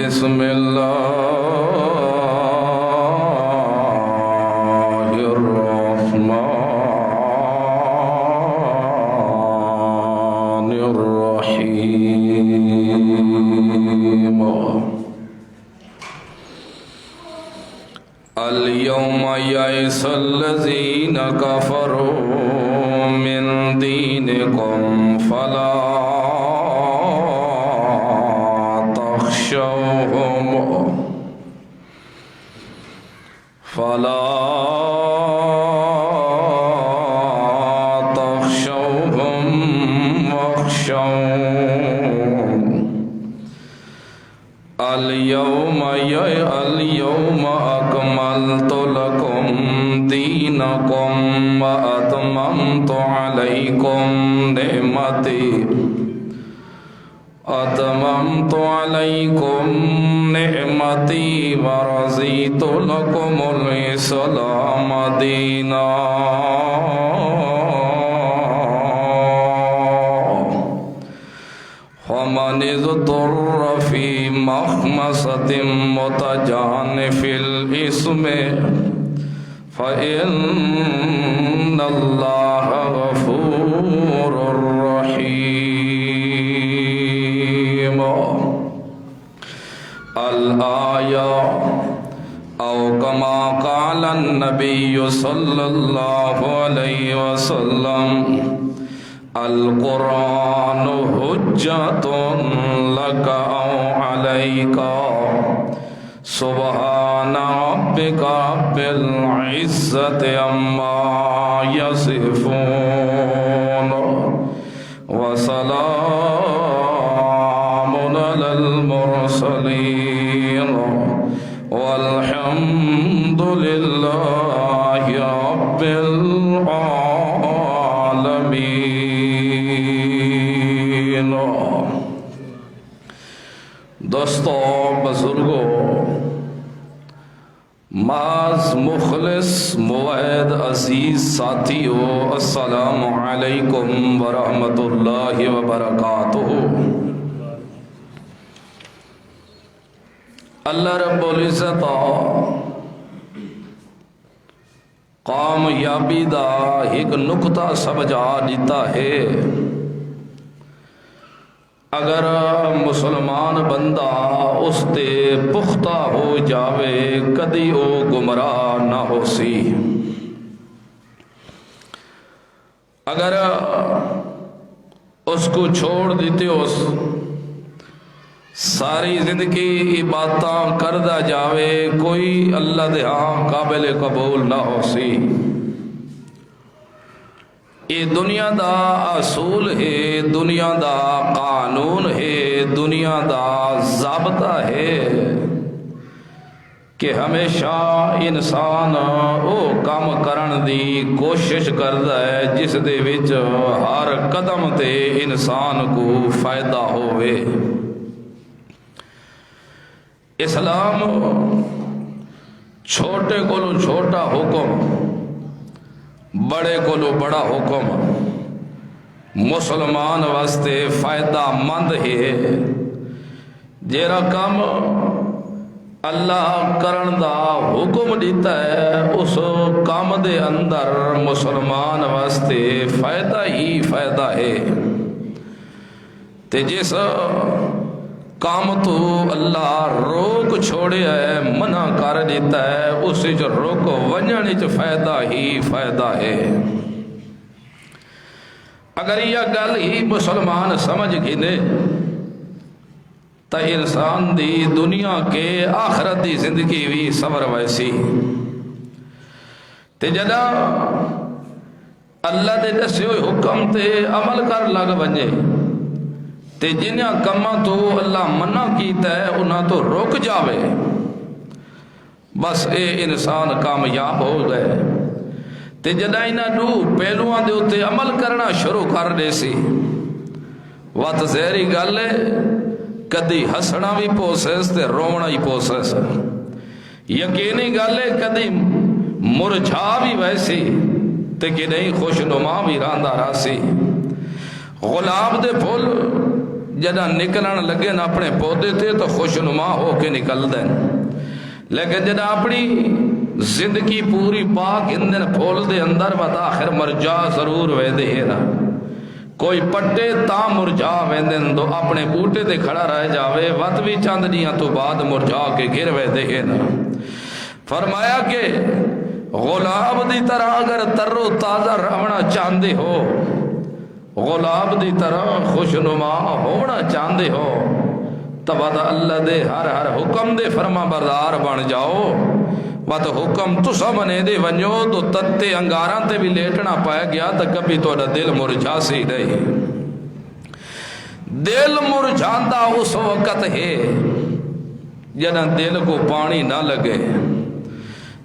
بسم اللہ الرحمن الرحیم اليوم يئس الذين كفروا من دينكم فلا تخشوهم واخشون اليوم أكملت لكم دينكم وأتممت عليكم نعمتي ورضيت لكم الإسلام دينا ومن اضطر في مخمصة متجانف الإثم فإن الله غفور رحيم الآية أو كما قال النبي صلى الله عليه وسلم القرآن حجة لك أو عليك سبحان ربك رب العزة عما يصفون وسلام على المرسلين والحمد لله رب العالمين. دوستو، بزرگوں، معاذ مخلص موعد عزیز ساتھیو، السلام علیکم ورحمۃ اللہ وبرکاتہ. اللہ رب العزت کامیابی دا ایک نقطہ سمجھا دیتا ہے. اگر مسلمان بندہ اس تے پختہ ہو جاوے کدی او گمراہ نہ ہو سی. اگر اس کو چھوڑ دیتے اس ساری زندگی عبادتاں کردہ جاوے کوئی اللہ دے ہاں قابل قبول نہ ہو سی. یہ دنیا دا اصول ہے، دنیا دا قانون ہے، دنیا دا ضابطہ ہے کہ ہمیشہ انسان او کام کرن دی کوشش کردا ہے جس دے وچ ہر قدم تے انسان کو فائدہ ہوئے. اسلام چھوٹے کولو چھوٹا حکم، بڑے کولو بڑا حکم مسلمان واسطے فائدہ مند ہے. جیرا کام اللہ کرن دا حکم دیتا ہے اس کام دے اندر مسلمان واسطے فائدہ ہی فائدہ ہے. تے جس کام تو اللہ روک چھوڑے ہے، منع کر دیتا ہے، اس جو روک ونجنے چ فائدہ ہی فائدہ ہے. اگر یہ گل ہی مسلمان سمجھ گئے تو انسان دی دنیا کے آخرت دی زندگی بھی صبر ویسی. تے جدا اللہ دے دسے ہوئے حکم تے عمل کر لگ بنجے تے جنہاں کماں تو اللہ منع کیتا ہے انہاں تو رک جاوے، بس اے انسان کامیاب ہو گئے. تے جدہ انہاں دو پہلوان دے ہوتے عمل کرنا شروع کر دے سی وات زہری گل ہے، کدی ہسنا بھی پوسیس تے رونا ہی پوسیس. یقینی گل ہے کدی مرجھا بھی ویسی تے کہ نہیں خوش نما بھی راندہ راسی. غلاب دے پھول جدہ نکلن لگے نا اپنے پودے تھے تو خوشنما ہو کے نکل دیں، لیکن جدہ اپنی زندگی پوری پاک اندن پھول دے اندر وقت آخر مرجا ضرور ویدے ہے نا، کوئی پٹے تا مرجا ویندن دو اپنے بوٹے دے کھڑا رہ جاوے وقت بھی چند دیاں تو بعد مرجا کے گر ویدے ہے نا۔ فرمایا کہ غلاب دی طرح اگر تر و تازہ رہنا چاندے ہو، غلاب دی طرح خوشنما ہونا چاندے ہو، تب اللہ دے ہر حکم دے فرما بردار بن جاؤ، وات حکم تو سمنے دے ونجو تو تتے انگاراں تے بھی لیٹنا پائے گیا تو کبھی تو دل مرجھا سی نہیں۔ دل مرجھاندہ اس وقت ہے جنہ دل کو پانی نہ لگے،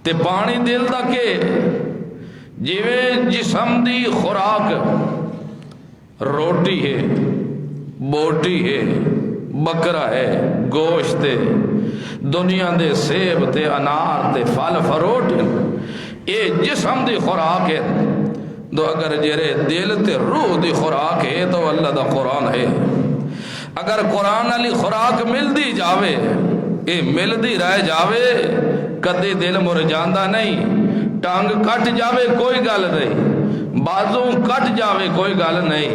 تے پانی دل دا کہ جیویں جسم دی خوراک روٹی ہے، بوٹی ہے، بکرا ہے، گوشت ہے، دنیا دے سیب تے انار تے پھل فروٹ، اے جسم دی خوراک ہے، تو اگر جرے دل تے روح دی خوراک ہے تو اللہ دا قرآن ہے۔ اگر قرآن علی خوراک مل دی جاوے، اے مل دی رہ جاوے، کدی دل مرجاندہ نہیں، ٹانگ کٹ جاوے کوئی گل نہیں، بازوں کٹ جاوے کوئی گل نہیں،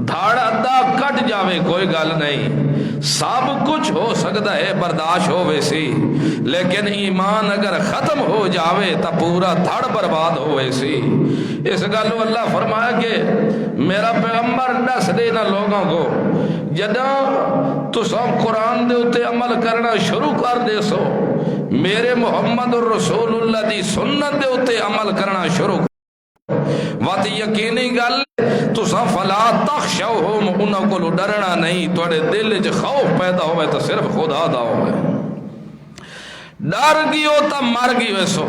دھاڑ ادا کٹ جاوے کوئی گل نہیں، سب کچھ ہو سکتا ہے برداشت ہو ویسی، لیکن ایمان اگر ختم ہو جاوے تو پورا دھڑ برباد ہو ویسی۔ اس گلو اللہ فرمایا کہ میرا پیغمبر دس دینا لوگوں کو جدہ تو سب قرآن دے اتے عمل کرنا شروع کر دے سو، میرے محمد الرسول اللہ دی سنت دے اتے عمل کرنا شروع وات یقینی گل تو سب فلا تخشوہم، انہوں کو ڈرنا نہیں، توڑے دل جو خوف پیدا ہوئے تو صرف خدا دا ہوئے، ڈر گیو تا مر گیو سو،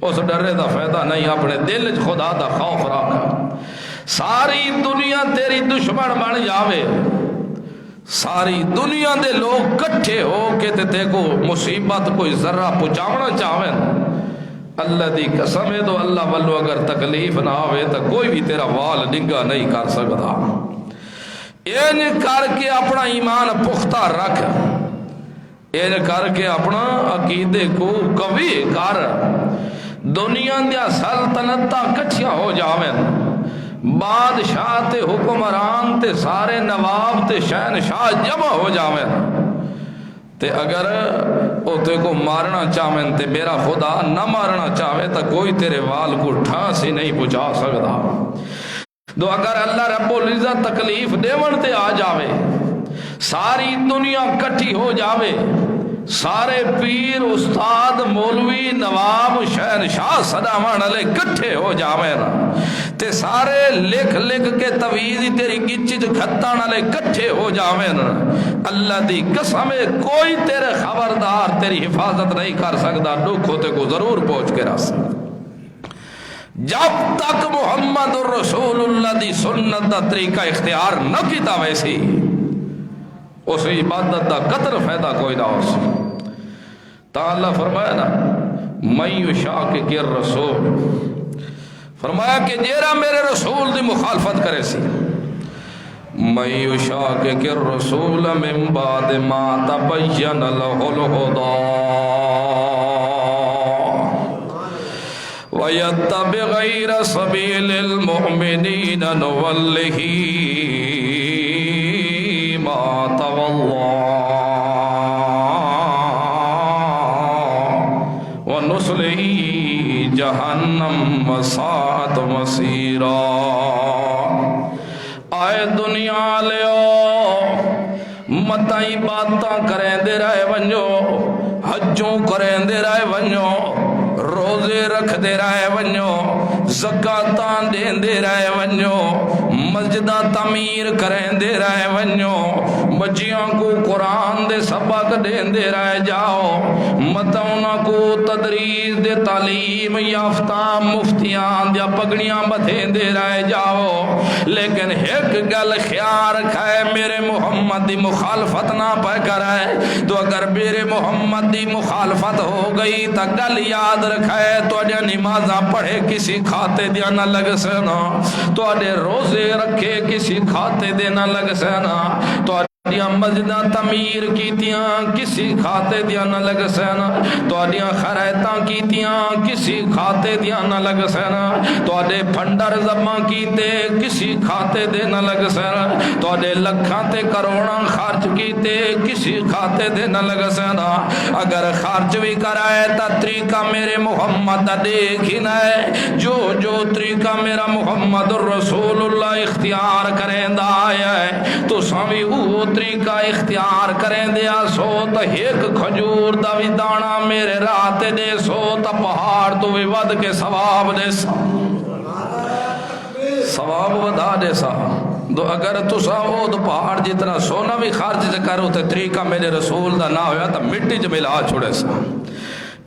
اس ڈرے دا فائدہ نہیں، اپنے دل جو خدا دا خوف رکھا۔ ساری دنیا تیری دشمن بن جاوے، ساری دنیا دے لوگ کٹھے ہو کے تے کو مصیبت کوئی ذرہ پہنچاونا چاہویں، اللہ دی قسم ہے تو اللہ والو اگر تکلیف نہ ہوئے تو کوئی بھی تیرا وال نگا نہیں کر سکتا۔ این کر کے اپنا ایمان پختہ رکھ، این کر کے اپنا عقیدے کو قوی کر، دنیا دیا سلطنتہ کٹھیاں ہو جاویں، بادشاہ تے حکمران تے سارے نواب تے شہنشاہ جمع ہو جاویں، تے اگر او تے کو مارنا چاہویں تے میرا خدا نہ مارنا چاہوے تو کوئی تیرے وال کو ٹھاس ہی نہیں پہنچا سکتا۔ تو اگر اللہ رب العزت تکلیف دیون تے آ جاوے، ساری دنیا کٹھی ہو جاوے، سارے پیر استاد مولوی نواب شہنشاہ صداوان علیہ کٹھے ہو جاویں تے سارے لکھ لکھ کے تویزی تیری گچت کھتان علیہ کٹھے ہو جاویں، اللہ دی قسم ہے کوئی تیرے خبردار تیری حفاظت نہیں کر سکتا، دکھ ہوتے کو ضرور پہنچ کے رس۔ جب تک محمد الرسول اللہ دی سنت دا طریقہ اختیار نہ کیتا ویسی اس عبادت دا قطر فائدہ کوئی نہ ہو سکتا۔ تا اللہ فرمایا نا من یشاقق الرسول، فرمایا کہ جیرا میرے رسول دی مخالفت کرے سی، من یشاقق الرسول من بعد ما تبین لہ الہدی ویتبع غیر سبیل المؤمنین نولہ ما تولی ونصلہ جہنم وساعت مصیرا۔ آئے دنیا لیو متائی باتاں کریں دے رہے ونجو، حجوں کریں دے رہے ونجو، روزے رکھ دے رہے ونجو، زکاتاں دین دے رہے ونجو، مسجدہ تعمیر کریں دے رہے ونجو، بچیاں کو قرآن دے سبق دین دے رہے جاؤ، متونا کو تدریس دے تعلیم یافتہ مفتیان دیا پگڑیاں بدھین دے رہے جاؤ، لیکن ایک گل خیال رکھائے میرے محمد دی مخالفت نہ پہ کرائے، تو اگر میرے محمد دی مخالفت ہو گئی تو گل یاد رکھائے تو اجا نمازہ پڑھے کسی کھا کھاتے دیا نہ لگ سینا تو اڈے روزے رکھے کسی کھاتے دے نہ لگ سینا تو اڈیاں مسجداں تعمیر کیتیاں کسی کھاتے دیا نہ لگ سینا تو اڈیاں خیراتاں کیتیاں کسی کھاتے دیا نہ لگ سینا تو اڈے پھنڈر زباں کیتے کسی کھاتے دے نہ لگ سینا تو اڈے لکھاں تے کروڑاں خرچ کیتے کسی کھاتے دے نہ لگ سینا اگر خرچ بھی کرائے تا طریقہ میرے محمد دیکھی نہ جو طریقہ میرا محمد الرسول اللہ اختیار کریں دا آیا ہے تو سامی وہ طریقہ اختیار کریں دیا سو تا ایک کھجور دا بھی دانا میرے رات دے سو تا پہاڑ تو بھی ود کے ثواب دے سا ثواب ودا دے سا تو اگر تو ساو تو پہاڑ جتنا سونا بھی خرچ کرو تو طریقہ میرے رسول دا نہ ہویا تا مٹی جو ملا چھوڑے سا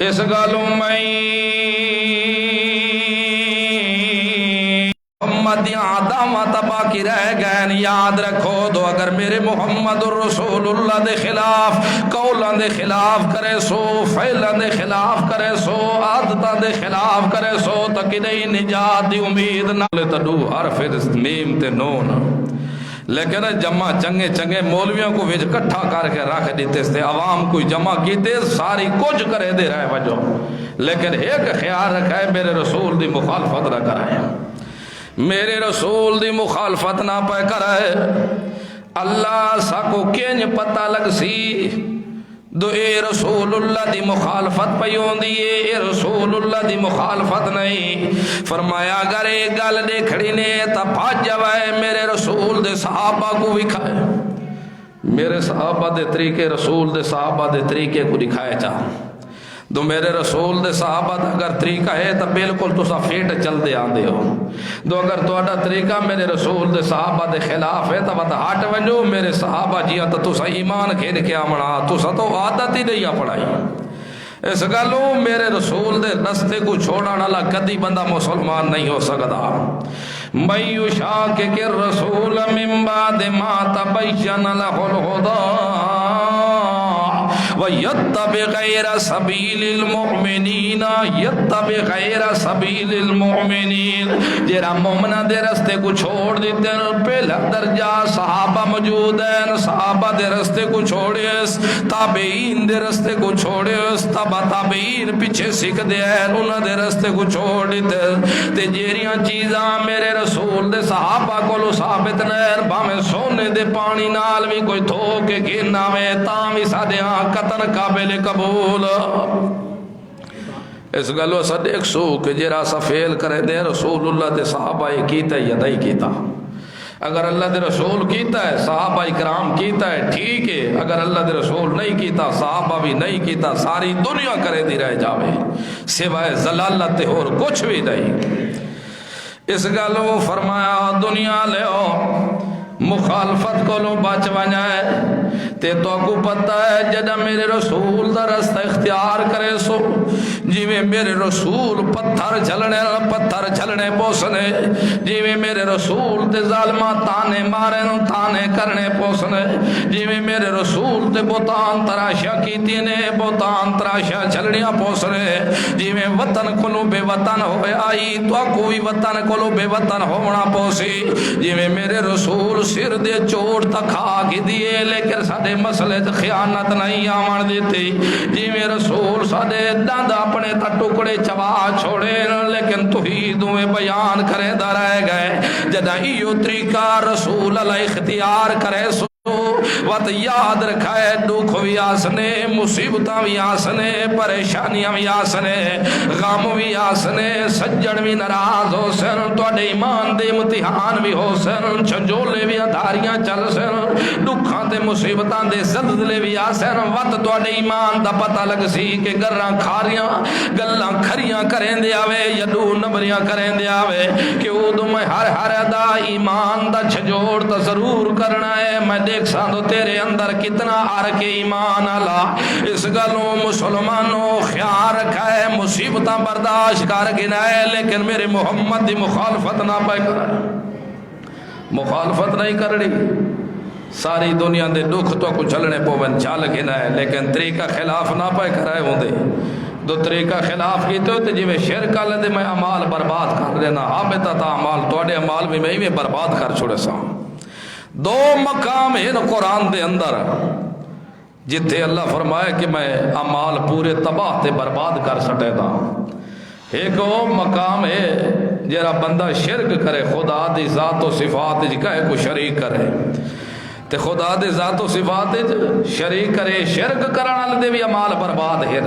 اس گالوں میں محمد آدامات باقی رہ گئے یاد رکھو تو اگر میرے محمد الرسول اللہ دے خلاف قولان دے خلاف کرے سو فعلان دے خلاف کرے سو عادتان دے خلاف کرے سو تو کدئی نجات دی امید نہ لے تڈو حرف میم تے نون لیکن جمع چنگے مولویوں کو وچ کٹھا کر کے رکھ دیتے تھے عوام کوئی جمع کیتے ساری کچھ کرے دے رہے وجہ لیکن ایک خیال رکھا ہے میرے رسول دی مخالفت نہ کرائے میرے رسول دی مخالفت نہ پہ کرائے اللہ ساکو کینج پتہ لگ سی دو اے رسول اللہ دی مخالفت پیون دیئے اے رسول اللہ دی مخالفت نہیں فرمایا اگر ایک گل دیکھڑی نے تا پاج جوائے میرے رسول دے صحابہ کو دکھائے میرے صحابہ دے طریقے رسول دے صحابہ دے طریقے کو دکھائے چاہ تو میرے رسول دے صحابہ دا اگر طریقہ ہے تو بالکل تو سا فیٹ چل دے آندے ہو تو اگر تو اڈا طریقہ میرے رسول دے صحابہ دے خلاف ہے تو بتا ہٹ ونجو میرے صحابہ جیاں تو سا ایمان کھین کیا منا تو سا تو عادت ہی نہیں پڑھائی اس گلوں میرے رسول دے رستے کو چھوڑا نالا کدی بندہ مسلمان نہیں ہو سکتا من یشاقق الرسول من بعد ما تبین له الہدی وَيَتَّبِعْ غَيْرَ سَبِيلِ الْمُؤْمِنِينَ يَتَّبِعْ غَيْرَ سَبِيلِ الْمُؤْمِنِينَ جیرا مومنہ دے رستے کو چھوڑ دیتے ہیں پہلا درجہ صحابہ موجود ہیں صحابہ دے رستے کو چھوڑیس تابعین دے رستے کو چھوڑیس تابع تابعین پیچھے سکھ دے ہیں انہوں دے رستے کو چھوڑ دیتے تے جیریاں چیزاں میرے رسول دے صحابہ کو لو ثابت نیر بامیں سونے دے پانی نال بھی کوئی دھوکے گھننا میں تامی سادے آنکھ قطن قابل قبول اس گلو سا دیکھ سو کہ جرا سا فیل کرے دے رسول اللہ دے صحابہ کیتا ہے یا نہیں کیتا اگر اللہ دے رسول کیتا ہے صحابہ اکرام کیتا ہے ٹھیک ہے اگر اللہ دے رسول نہیں کیتا صحابہ بھی نہیں کیتا ساری دنیا کرے دی رہ جاوے سوائے زلالت اور کچھ بھی نہیں اس گلو فرمایا دنیا لے مخالفت کو لو بچ ونجائے تے تو کو پتہ ہے جدہ میرے رسول دا رستہ اختیار کرے سو جی میں میرے رسول پتھر جھلنے پوسنے جی میں میرے رسول تے ظالمہ تانے مارے تانے کرنے پوسنے جی میں میرے رسول تے بوتان تراشا کیتی نے بوتان تراشا جھلنیاں پوسنے جی میں وطن کلو بے وطن ہوئے آئی تو کوئی وطن کلو بے وطن ہونا پوسی جی میں میرے رسول سر دے چوٹ تک آگی دیئے لیکن سادے مسئلے خیانت نہیں آمان دیتی جی میں رسول سادے دند اپنے تا ٹکڑے چوا چھوڑے لیکن توحید میں بیان کرے دا رہ گئے جدہ ایو طریقہ رسول اللہ اختیار کرے سو وقت یاد رکھائے دکھ بھی آسنے مصیبتاں بھی آسنے پریشانیاں بھی آسنے غم بھی آسنے سجڑ بھی ناراض ہو سن تو ایمان دے امتحان بھی ہو سن چھنجولے بھی ادھاریاں چل سن دکھاں دے مصیبتاں دے زلزلے بھی آسن وقت تو ایمان دا پتہ لگ سی کہ گراں کھاریاں گلاں کھریاں کریں دے آوے یدو نبریاں کریں دے آوے کہ ادو میں ہر ادا ایمان دا چھجوڑ تا ضرور کرنا ہے میں دیکھ سا تو تیرے اندر کتنا آرک ایمان اللہ اس گلوں مسلمانوں خیال رکھا ہے مصیبتاں برداشت کر گنا ہے لیکن میرے محمد دی مخالفت نہ پہ کرے مخالفت نہیں کرنی ساری دنیا دے دکھ تو کچھ چلنے پوون چال گنا ہے لیکن طریقہ خلاف نہ پہ کرائے ہوں دے دو طریقہ خلاف کیتے ہو تو جی میں شرک والے دے میں عمال برباد کر دینا حابطۃ اعمال تواڈے عمال بھی میں برباد کر چھوڑے سا دو مقام ہیں قرآن دے اندر جتھے اللہ فرمایا کہ میں عمال پورے تباہ تے برباد کر سٹے دا ایک وہ مقام ہے جرا بندہ شرک کرے خدا دی ذات و صفات کہے کو شریک کرے تے خدا دے ذات و صفات شریک کرے شرک کرن والے دے بھی عمال برباد ہے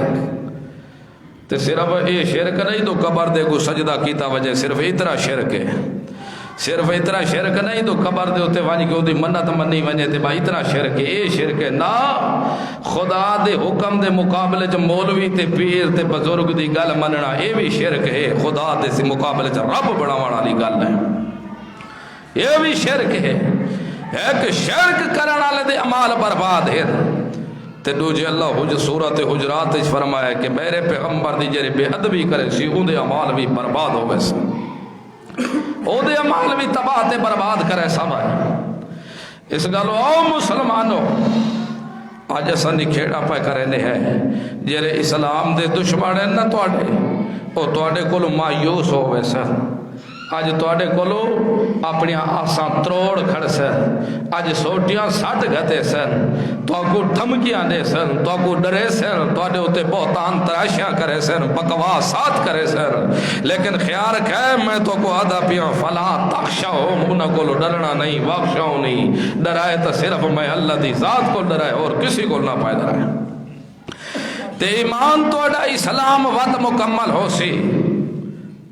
تے صرف یہ شرک نہیں تو قبر دے کو سجدہ کیتا وجہ صرف اتنا شرک ہے صرف اتنا شرک نہیں تو قبر دے ہوتے وانی کہ دی منت منی وجہ تے بھائی اتنا شرک ہے اے شرک ہے نا خدا دے حکم دے مقابلے چ مولوی تے پیر تے بزرگ دی گل مننا اے بھی شرک ہے خدا دے مقابلے چ رب بناون والی گل ہے یہ بھی شرک ہے ایک شرک کرن والے دے اعمال برباد ہے تے دوجے اللہ سورۃ حجرات وچ فرمایا کہ میرے پیغمبر دی جڑے بے ادبی کرے سی اون دے اعمال بھی برباد ہو گئے سن او دے اعمال بھی تباہ تے برباد کرے سب اس گل او مسلمانوں اج اساں نکھیڑا پہ کرنے ہے جڑے اسلام دے دشمن ہیں نا تواڈے او تواڈے کول مایوس ہوئے سن اج تواڈے کولو اپنی آساں تروڑ کھڑ سن اج سوٹیاں سٹ گھتے سن تو کو دھمکیاں دے سن تو کو ڈرے سن تواڈے اوتے بہتان تراشیاں کرے سن بکواسات کرے سن لیکن خیال رکھے میں تو کو آدھا پیاں فلا تخشوا انہاں کولو ڈرنا نہیں بخشاؤ نہیں ڈرائے تو صرف میں اللہ دی ذات کو ڈرائے اور کسی کو نہ پائے ڈرائے تے ایمان تواڈا اسلام ود مکمل ہو سی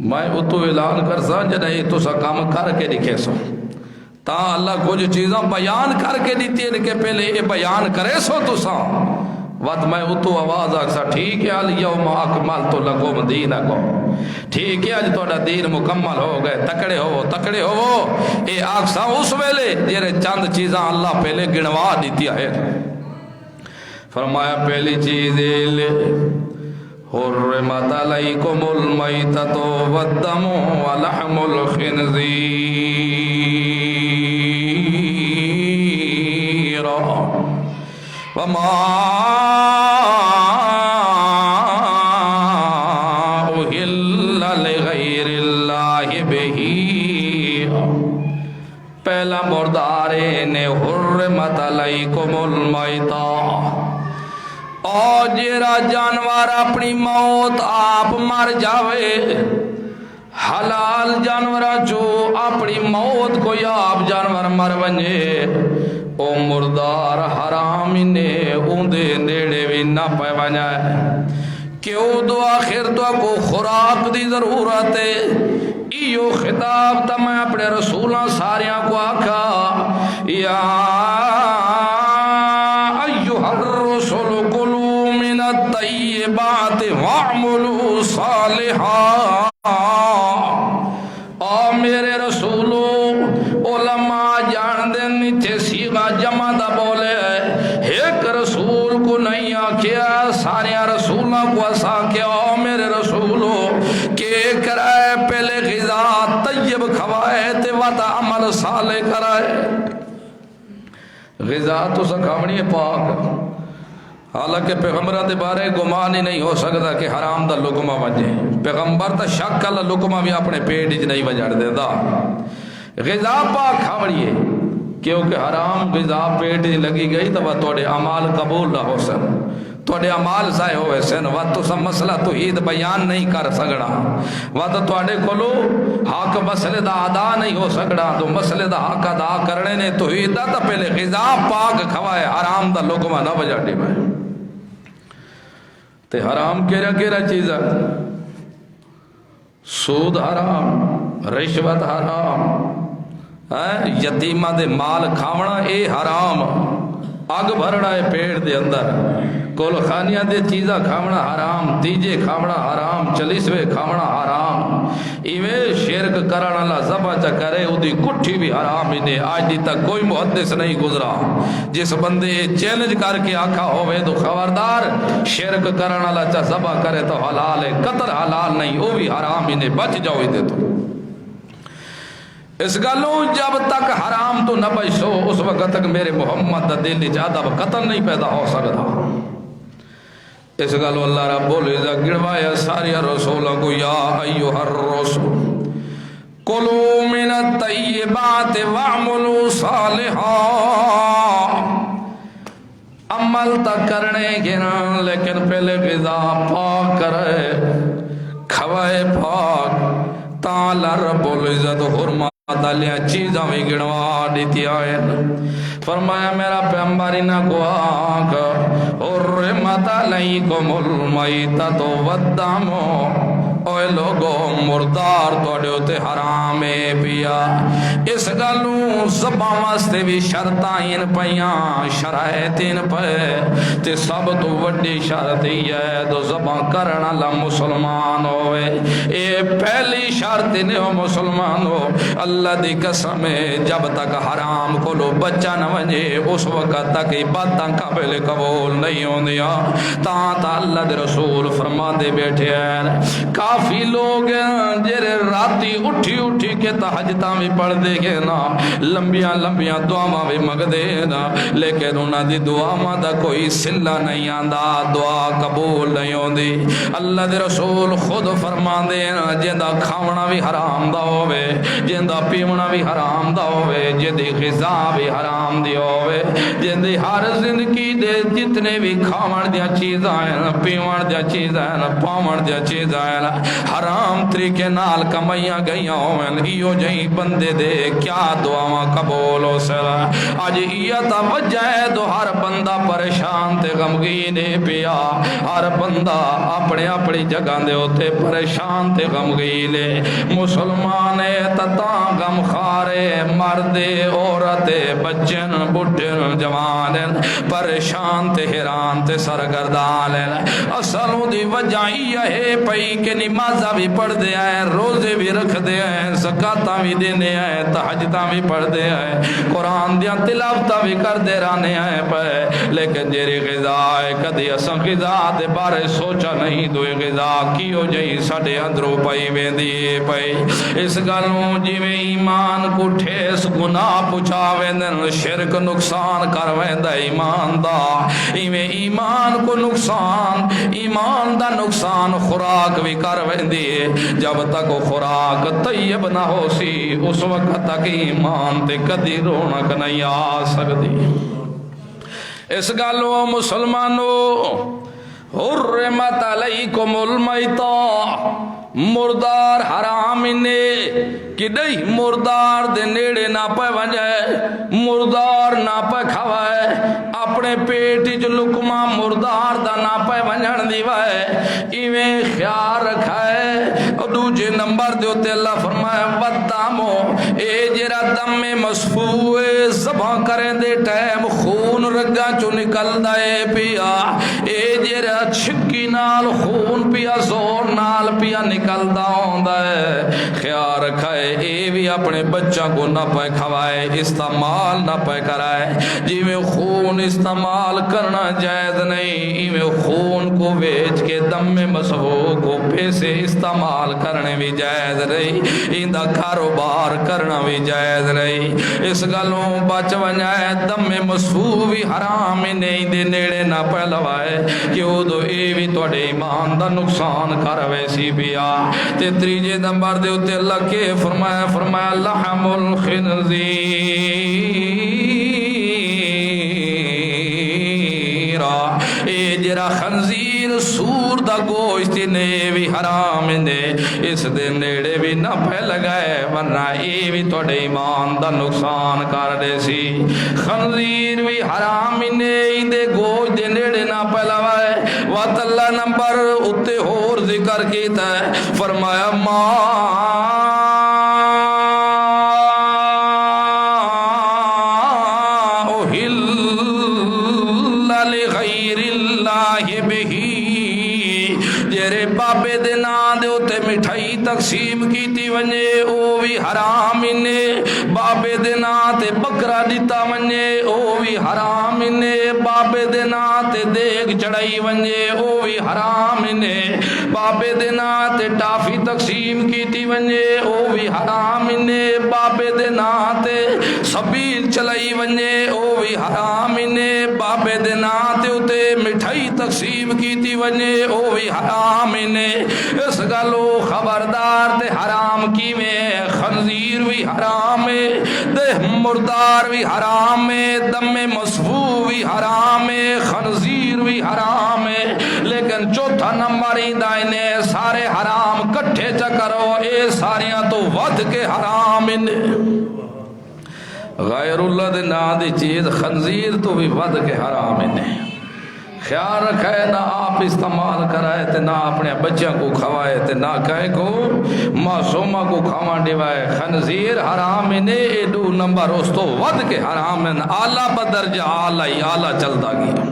میں اتو اعلان کر سا جنہیں یہ تو سا کام کر کے دکھے سو تا اللہ کچھ چیزاں بیان کر کے دیتی ہے کہ پہلے یہ بیان کرے سو تو سا وقت میں اتو آواز آکسا ٹھیک ہے الیوم اکملت لکم دینکم ٹھیک ہے آج توڑا دین مکمل ہو گئے تکڑے ہو اے آکسا اس ویلے جیرے چند چیزاں اللہ پہلے گنوا دیتی ہے فرمایا پہلی چیز حرمت علیکم المیتۃ والدم ولحم الخنزیر وما اہل لغیر اللہ بہ پہلا مردارے نے حرمت علیکم المیتۃ اور جیرا جانور اپنی موت آپ مر جاوے حلال جانور جو اپنی موت کو یا آپ جانور مر ونجے او مردار حرام نے اوندے نیڑے بھی نہ پہ ونجائے کیوں دو آخر تو کو خوراک دی ضرورت ہے ایو خطاب تا میں اپنے رسولہ ساریاں کو آکھا یا ایوہ الرسول کلوا من الطیبات واعملوا صالحا او میرے رسولو علماء جان دے نیچے سیغا جمع دا بولے ایک رسول کو نہیں آکھیا سارے رسولوں کو اسا کیا او میرے رسولو کہ کرائے پہلے غذا طیب کھوائے تے وطا عمل صالح کرائے غذا تو سکھاونی ہے پاک حالانکہ پیغمبرہ دے بارے گمان ہی نہیں ہو سکتا کہ حرام دا لقمہ وجے پیغمبر تا شک اللہ لقمہ بھی اپنے پیٹ ہی نہیں وجڑ دے دا غذا پاک کھاوڑی ہے کیونکہ حرام غذا پیٹ ہی لگی گئی تو وہ توڑے عمال قبول نہ ہو سن توڑے عمال ضائع ہوئے سن وہ تو سب مسئلہ توحید بیان نہیں کر سکنا وہ تو توڑے کولو حق مسئلے دا ادا نہیں ہو سکنا تو مسئلے دا حق ادا کرنے نے توحید دا تا پہلے غذا پاک کھوائے حرام دا لقمہ نہ بجا دی میں تے حرام کیرا چیز ہے سود حرام رشوت حرام یتیمہ دے مال کھاونا اے حرام اگ بھرنا ہے پیڑ دے اندر کول خانیاں دے چیزاں کھاونا حرام تیجے کھاونا حرام چلیسوے کھاونا حرام ایوے شرک کرنا اللہ زبا چا کرے او دی کٹھی بھی حرام ہی نے آج دی تک کوئی محدث نہیں گزرا جس بندے چیلنج کر کے آکھا ہوئے تو خبردار شرک کرنا اللہ چا زبا کرے تو حلال ہے قتل حلال نہیں او بھی حرام ہی نے بچ جاؤ ہی دے تو اس گلوں جب تک حرام تو نہ بچو اس وقت تک میرے محمد دا دل اجادہ قتل نہیں پیدا ہو سکتا اس گل اللہ رب العزت گڑوایا سارے رسولوں کو، یا ایھا الرسول کلوا من الطیبات واعملوا صالحا، عمل تک کرنے کے نا لیکن پہلے غذا پاک کرے، کھوائے پاک، تالا رب العزت حرمات علیہ چیزاں بھی گنوا دیتی آئے۔ فرمایا میرا پیغمبر نہ کو آنکھ، حرمت علیکم المیتۃ والدم، اوے لوگو مردار توڑے ہوتے حرام پیا۔ اس گلوں زبان واسطے بھی شرطائیں پیاں، شرائطیں پے، تے سب تو وڈی شرط ہی ہے تو زبان کرنا لا مسلمان ہوئے۔ اے پہلی شرط نے ہو مسلمان ہو، اللہ دی قسم ہے جب تک حرام کو لو بچہ نہ ونجے اس وقت تک عبادتاں قابل قبول نہیں ہوندیاں۔ تا اللہ دے رسول فرما دے بیٹھے ہیں، کافی لوگ جڑے راتی اٹھی اٹھی کے تہجداں بھی پڑھ دے گے نا، لمبیاں لمبیاں دعاواں بھی منگدے نا، لیکن انہاں دی دعاواں دا کوئی صلہ نہیں آندا، دعا قبول نہیں ہوندی۔ اللہ دے رسول خود فرماندے ہیں جیندا کھاونا بھی حرام دا ہوے، جیندا پیونا بھی حرام دا ہوے، جیندی غذا بھی حرام دی ہوے، جیندی ہر زندگی دے جتنے بھی کھاون دیاں چیزاں ہیں، پیون دیاں چیزاں ہیں، پاون دیاں چیزاں ہیں، حرام طریقے نال کمائیاں گئیاں ہوئن، ایو جہی بندے دے کیا دعاواں قبول ہو سلا۔ آج یہ تا وجہ ہے تو ہر بندہ پریشان تے غمگین پیا، ہر بندہ اپنے اپنی جگہ دے ہوتے پریشان تے غمگین، مسلمان تتاں غم خارے، مرد عورت بچن بڈھن جوان پریشان تے حیران تے سرگردان۔ اصلوں دی وجہ یہ ہے پئی کہ نمازاں بھی پڑھ دے آئے، روزے بھی رکھ دے آئے، زکاتاں بھی دینے آئے، تہجداں بھی پڑھ دے آئے، قرآن دیاں تلاوتاں بھی کر دے رانے آئے پے، لیکن جیری غذا ہے کدی اساں غذا دے بارے سوچا نہیں، دوئی غذا کیو جئی ساڈے اندروں پئی ویندی پئی۔ اس گلوں جویں ایمان کو ٹھیس گناہ پچا ویندن، شرک نقصان کر ویندا ایمان دا، ایویں ایمان کو نقصان، ایمان دا نقصان خوراک بھی کر ویندی ہے۔ جب تک خوراک طیب نہ ہو سی اس وقت تک ایمان تے کدی رونق نہیں آ سکتی۔ اس گلوں مسلمانوں حرمت علیکم المیتۃ، مردار حرام نے کہ نہیں، مردار دے نیڑے نہ پہ ونجے، مردار نہ پہ کھوائے، اپنے پیٹ جو لکما مردار دا نہ پہ ونجن دیوائے، ایویں خیال رکھائے۔ اور دوجے نمبر دے ہوتے اللہ فرمائے ودامو، اے جرا دم میں مسفوئے زبان کریں دے ٹائم خون رگا چو نکل دائے پیا، اے جرا چھکی نال خون پیا زور نال پیا نکل داؤں دائے، خیال رکھائے اے بھی اپنے بچہ کو نہ پہ کھوائے، استعمال نہ پہ کرائے۔ جی میں خون استعمال کرنا جائز نہیں، ایویں خون کو بیچ کے دم میں مسحوق کو پیسے استعمال کرنے بھی جائز نہیں، ایندہ کاروبار کرنا بھی جائز نہیں۔ اس گلوں بچ ونجائے دم میں مسحوق بھی حرام نہیں دے نیڑے نہ پہ لوائے، کیوں دو اے بھی توڑے ایمان دا نقصان کر ویسی بیا۔ تے تریجے نمبر دے ہوتے اللہ کے فرمایا لحم الخنزیر، اے جرا خنزیر سور دا گوشت نے بھی حرام نے، اس دے نیڑے بھی نہ پہ لگائے ورنہ اے بھی توڑے ایمان دا نقصان کر دے سی۔ خنزیر بھی حرام نے، دے گوشت دے نیڑے نہ پہ لگائے۔ وقت اللہ نمبر اتے اور ذکر کیتا ہے، فرمایا جیرے بابے دے نام دے اتے مٹھائی تقسیم کیتی ونجے او بھی حرام نے، بابے دے نام تے بکرا دیتا ونجے او بھی حرام نے، بابے دے نام تے دیگ چڑھائی ونجے او بھی حرام نے، بابے دے نام تے ٹافی تقسیم کیتی ونجے او بھی حرام نے، بابے دے نام تے سبیل چلائی ونجے او بھی حرام نے، بابے دے نام تے اتے مٹھائی تقسیم کیتی ونجے او بھی حرام نے۔ اس گلو خبردار تے حرام کی میں خنزیر بھی حرام ہے، دہ مردار بھی حرام ہے، دم مسفوح بھی حرام ہے، خنزیر بھی حرام ہے، لیکن چوتھا نمبر ہی دائنے سارے حرام کٹھے چکرو اے ساریاں تو ود کے حرام نے۔ غیر اللہ دے نا دی چیز خنزیر تو بھی ود کے حرام نے۔ خیال رکھے نہ آپ استعمال کرائے تے نہ اپنے بچوں کو کھوائے تے نہ کہے کو معصومہ کو کھوا ڈیوائے۔ خنزیر حرام نے، اے دو نمبر اس تو ود کے حرام نے، آلہ بدرجہ آلہ چلتا گیا۔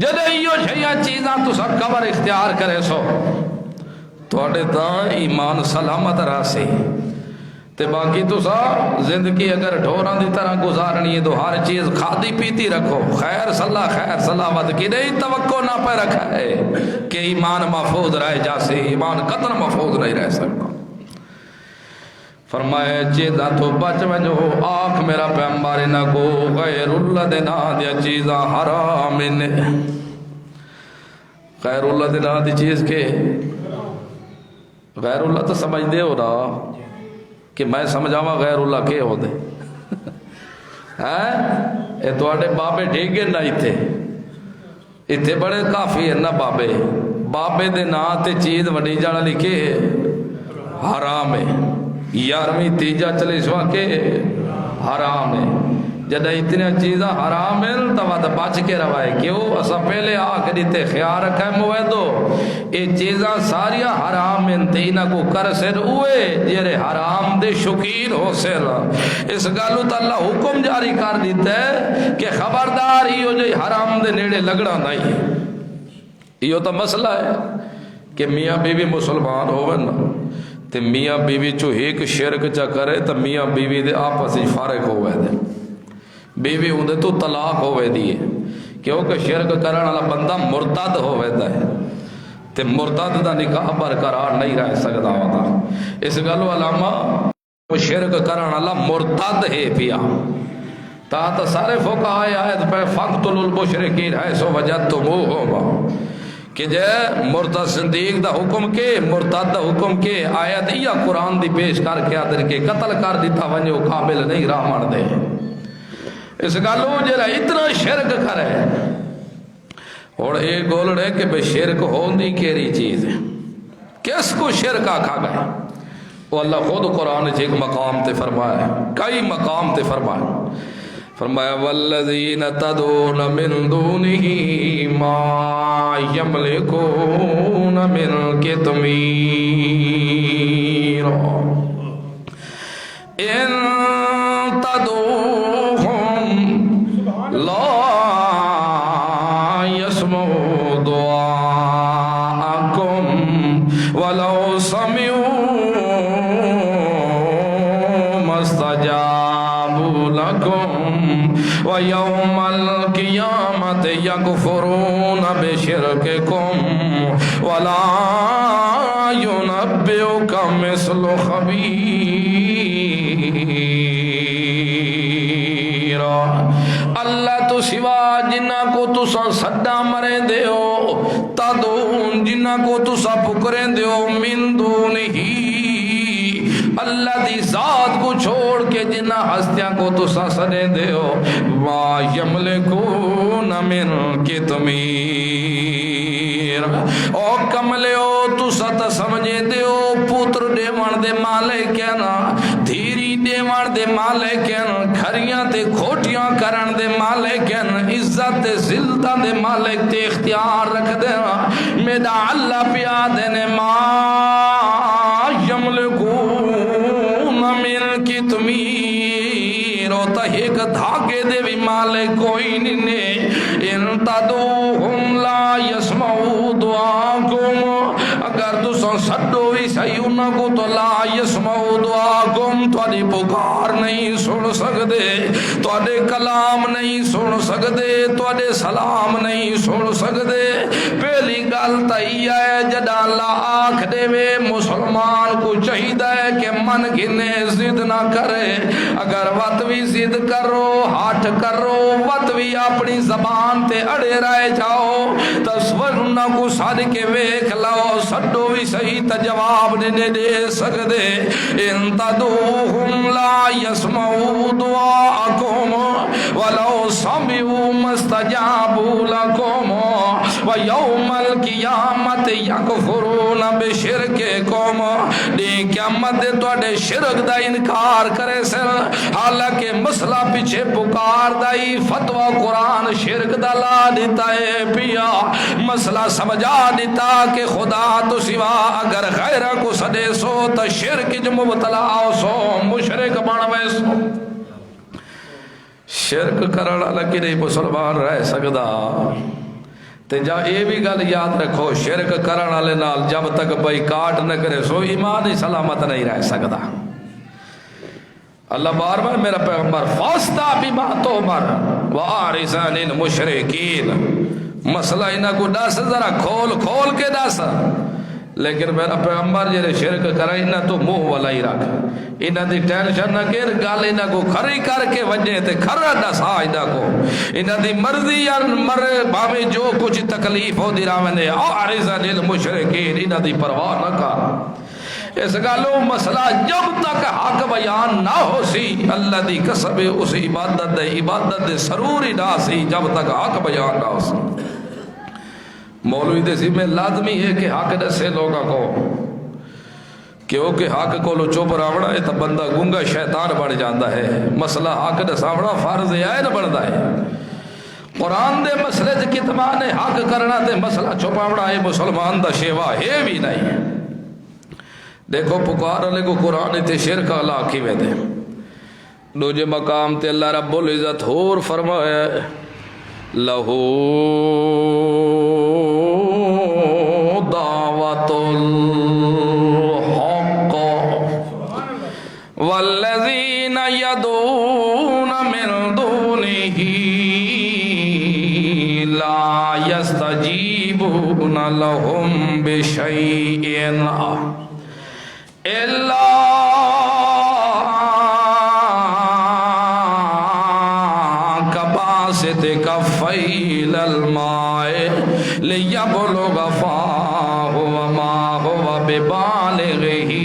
جدے ایو شیعہ چیزاں تو سب قبر اختیار کرے سو توڑے تاں ایمان سلامت راسے تے باقی تو سا زندگی اگر ڈھوراں دی طرح گزارنی ہے تو ہر چیز کھادی پیتی رکھو، خیر صلاحت کی نہیں توقع نہ پہ رکھا ہے کہ ایمان محفوظ رہ جاسے، ایمان قطر محفوظ نہیں رہ سکتا۔ فرمائے چیزاں تو بچ ونجو، آنکھ میرا پیغمبر نہ کو غیر اللہ دے نا دیا چیزاں حرام نے۔ غیر اللہ دے نا دی چیز کے غیر اللہ تو سمجھ دے ہو رہا کہ میں سمجھاوا غیر اللہ کے ہو دے اے توڑے بابے ڈھیگے نہ تھے اتھے بڑے کافی ہے نہ بابے دے نا تے چیز وڈی جانا لکھے حرام ہے، 11ویں تیجا چلے سوا کے حرام ہے۔ جدہ اتنے چیزاں حرام ہیں تو وہ بچ کے روائے کیوں اسا پہلے آکھ دیتے خیال رکھے مویدو اے چیزاں ساریاں حرام ہیں تینہ کو کر سر ہوئے جیرے حرام دے شکین ہو سر۔ اس گالو تا اللہ حکم جاری کر دیتا ہے کہ خبردار ہی جو حرام دے نیڑے لگڑا نہیں۔ یہ تو مسئلہ ہے کہ میاں بیوی مسلمان ہوئے نا تے میاں بیوی چو ایک شرک چا کرے تو میاں بیوی دے آپس ہی فارغ ہوئے دے، بیوی ہوندے تو طلاق ہوئے دیئے کیونکہ شرک کرن والا بندہ مرتد ہوئے دا ہے تے مرتد دا نکاح برقرار نہیں رہ سکتا ہوتا۔ اس گلو علامہ شرک کرن والا مرتد ہے پیا تا سارے فقہ آیت پہ فقتلوا المشرکین حیث وجدتموہم کہ جے مرتد صدیق دا حکم کے مرتد دا حکم کے آیت یا قرآن دی پیش کر کے آدر کے قتل کر دیتا ونجو قابل نہیں راہ مار دے۔ اس گالو جرا اتنا شرک کرے اور ایک گول رہے کہ بے شرک ہوندی کیری چیز ہے، کس کو شرک آکھا گئے؟ وہ اللہ خود قرآن ایک مقام تے فرمایا، کئی مقام تے فرمایا والذین تدعون من دونہ ما یملکون من قطمیر ان تدعوہم لا يسمعوا دعاءکم ولو سمعوا ما استجابوا لکم وَيَوْمَ الْقِيَامَةِ يَكْفُرُونَ بِشِرْكِكُمْ وَلَا يُنَبِّئُكَ مِثْلُ خَبِيرٍ۔ اللہ تو سوا جنہ کو تسا سڈا مرے دیو تدعون جنہ کو تسا پکرے دیو من دونہی اللہ دی ذات کو چھوڑ کے جنہ ہستیاں کو تو سسنے دیو ما یملکون من قطمیر او کملے او تو ست سمجھے دیو پوتر دیوان دے مالک نا دھیری دیوان دے مالک کھریاں تے کھوٹیاں کرن دے مالک عزت دے زلدہ دے مالک تے اختیار رکھ دینا میڈا اللہ پیا دینے ما یملکون من قطمیر ہوتا ایک دھاگے دے بھی مالک کوئی نہیں ان تدعوہم لا یسمعوا دعا انہاں کو تو لا یسمعوا دعاکم تواڈی پکار نہیں سن سکدے تواڈے کلام نہیں سن سکدے تواڈے سلام نہیں سن سکدے پہلی گل تئی ہے جدا اللہ آکھ دے وے مسلمان کو چاہیدا ہے کہ من گنے ضد نہ کرے اگر وت بھی ضد کرو ہاتھ کرو وت بھی اپنی زبان تے اڑے رہ جاؤ تصور نہ کو سد کے ویکھ لو سڈو بھی صحیح تے جواب نہیں دے سکدے ان تدعوہم لا یسمعوا دعاءکم ولو سمعوا ما استجابوا لکم ویوم القیامت یکفرون بشرککم دی قیامت تواڈے شرک دا انکار کرے سن حالانکہ مسئلہ پیچھے پکار دائی فتوہ قرآن شرک دا لا دیتا ہے پیا مسئلہ سمجھا دیتا کہ خدا تو سوا اگر غیرہ کو سدے سو تا شرک جو مبتلا سو مشرک بنوے سو شرک کرنا لگی نہیں مسلمان رہ سکدا تے جا یہ بھی گل یاد رکھو شرک کرن والے نال جب تک بائیکاٹ نہ کرے سو ایمان ہی سلامت نہیں رہ سکدا اللہ بار بار میرا پیغمبر فاستا بما تؤمر وَأَعْرِضْ عَنِ الْمُشْرِكِينَ مسئلہ انہاں کو دس ذرا کھول کے دس لیکن میرا پیغمبر جڑے شرک کرے انہاں تو منہ والا ہی رکھ انہاں دی ٹینشن نہ کر گل انہاں کو کھری کر کے وجے تے کھرا دسا انہاں کو انہاں دی مرضی یا مر بھاویں جو کچھ تکلیف ہو دی راوندے اعرض عن المشرکین انہاں دی پرواہ نہ کر اس گالو مسئلہ جب تک حق بیان نہ ہو سی اللہ دی قسم اس عبادت دے سرور ہی نہ سی جب تک حق بیان نہ ہو سی مولوی دے ذمہ لازمی ہے کہ حق دسے لوگوں کو کیونکہ حق کو لو چپ راوڑا ہے تو بندہ گنگا شیطان بڑھ جاتا ہے مسئلہ حق دساوڑا فرض عین بڑھتا ہے قرآن دے مسئلے سے کتمان حق کرنا تے مسئلہ چھپاوڑا ہے مسلمان دا شیوا ہے بھی نہیں دیکھو پکار علیہ کو قرآن تے شرک اللہ کی میں دے دوجہ مقام تے اللہ رب العزت ہور فرمایا لہو دعوت الحق والذین یدعون من دونہ لا یستجیبون لہم بشیء الا کباسط کفیل الماء لیبلغ فاہ وما هو ببالغہ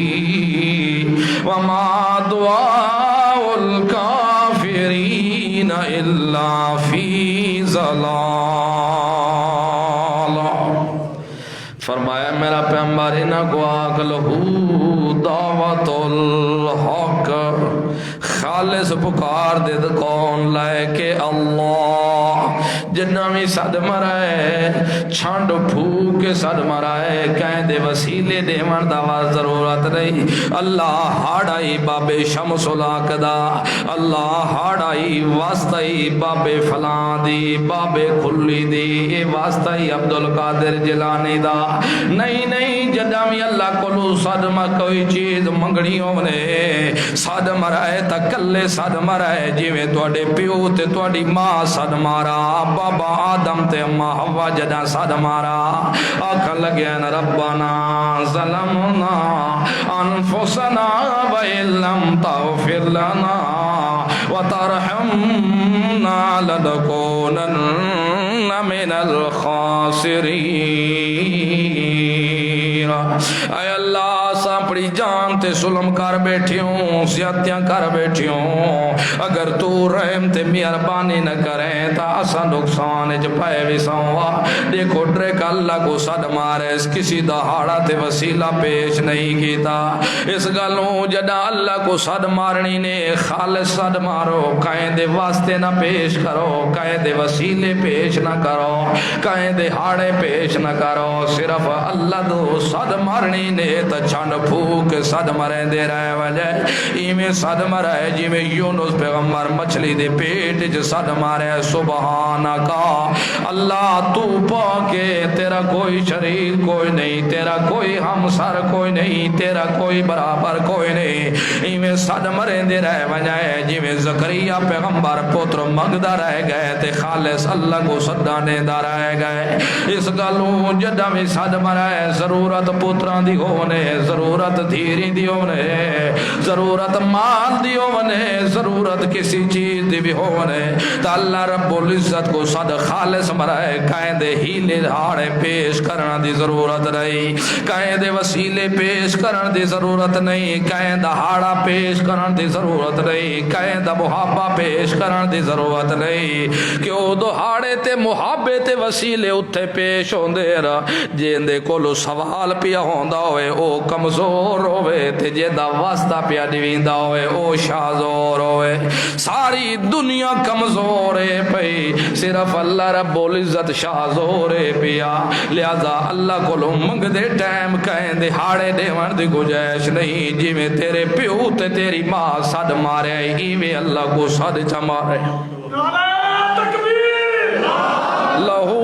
وما دعاء الکافرین الا فی ضلال فرمایا میرا پیغمبر انہاں کو آگ لہو دعوت الحق خالص پکار دے کون لائے کہ اللہ جنہ میں صد مرائے چھانڈ پھوک کے صد مرائے کہیں دے وسیلے دے مردہ ضرورت نہیں اللہ ہاڑائی باب شمس لاکدہ اللہ ہاڑائی واسطائی باب فلان دی باب کھلی دی واسطائی عبدالقادر جلانی دا نہیں جدہ میں اللہ کلو صدمہ کوئی چیز منگڑی ہونے صد مرائے تکلے صد مرائے جیویں توڑے پیو تے توڑی ماں صد مارا بابا آدم تے اماں ہوا جدہ صد مارا آکھا لگین ربنا ظلمنا انفسنا وَإِلَّمْ تَغْفِرْ لَنَا وَتَرْحَمْنَا لَنَكُونَنَّ مِنَ الْخَاسِرِينَ اے اللہ اپنی جان تے ظلم کر بیٹھی ہوں زیادتیاں کر بیٹھی ہوں اگر تو رحم تے مہربانی نہ کریں تا اسا نقصان اچ پائے بھی سوا دیکھو ٹریک اللہ کو صد مارے اس کسی دہاڑا تے وسیلہ پیش نہیں کیتا اس گلوں جدا اللہ کو صد مارنی نے خالص صد مارو کہیں دے واسطے نہ پیش کرو کہیں دے وسیلے پیش نہ کرو کہیں دے ہاڑے پیش نہ کرو صرف اللہ دو صد مارنی نے تا چھنڈ پھوک صد مرے دے رہے وجہ ایمیں صد مرے جی میں یونس پیغمبر مچھلی دے پیٹ جو صد مارے سبحانکا اللہ تو پاکے تیرا تیرا کوئی شریک کوئی نہیں، تیرا کوئی ہمسر کوئی نہیں، تیرا کوئی برابر کوئی نہیں، ایویں سد مرے دے رہ ونجائے جویں زکریا پیغمبر پتر منگدا رہ گئے تے خالص اللہ کو سدا دیندا رہ گئے۔ اس گلوں جداں وی سد مرائے ضرورت پتراں دی ہونے، ضرورت دھیری دی ہونے، ضرورت مال دی ہونے، ضرورت کسی چیز دی بھی ہونے، تا اللہ رب العزت کو صد خالص مرائے، کہیں دے ہیلے ہاڑے پیش کرنا دی ضرورت نہیں، کہیں دے وسیلے پیش کرنا دی ضرورت نہیں، کہیں دا ہاڑا پیش کرنا دی ضرورت نہیں، کہیں دا محابہ پیش کرنا دی ضرورت نہیں، کہ او دو ہاڑے تے محابے تے وسیلے اتھے پیش ہوندے رہا، جین دے کولو سوال پیا ہوندا ہوئے او کمزور ہوئے تے جے دا واسطہ پیا دیویندا ہوئے او شازور ہوئے، ساری دنیا کمزور ہے پئی، صرف اللہ رب العزت شازور ہے پیا، لہذا اللہ کولو منگ دے ٹائم کہیں دے ہاڑے دیوان دی گنجائش نہیں، جی میں تیرے پیو تے تیری ماں صد مارے ایویں اللہ کو صد چا مارے۔ لہو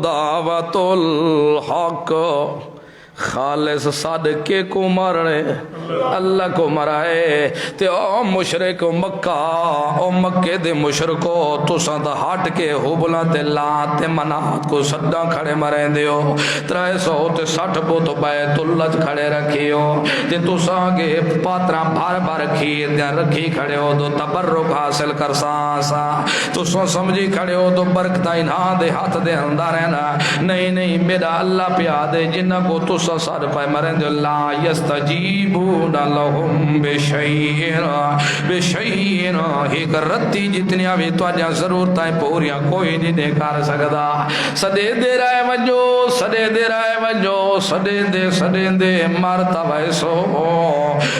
دعوت الحق، خالص صدقے کو مرنے اللہ کو مرائے تے او مشرک مکہ، او مکے دے مشرکو تساں دا ہٹ کے حبلہ تے لات تے منات کو صدہ کھڑے مرین دیو، 360 بت بیت اللہ کھڑے رکھیو تے تساں کے پاترہ بھار بھار کھیر دیا رکھی کھڑے ہو دو تبرک حاصل کر سانسا، تساں سمجھی کھڑے ہو دو برکتہ انہاں دے ہاتھ دے اندر رہنا، نہیں میرا اللہ پیادے جنہ کو تساں صد پائے مرین دے، لا یستجیبون لہم بشیئن، ایک رتی جتنیا بھی تو آجا ضرورتیں پوریاں کوئی نہیں دے کر سکتا، صدے دے رائے وجو صدے دے رائے وجو صدے دے مارتا ویسو،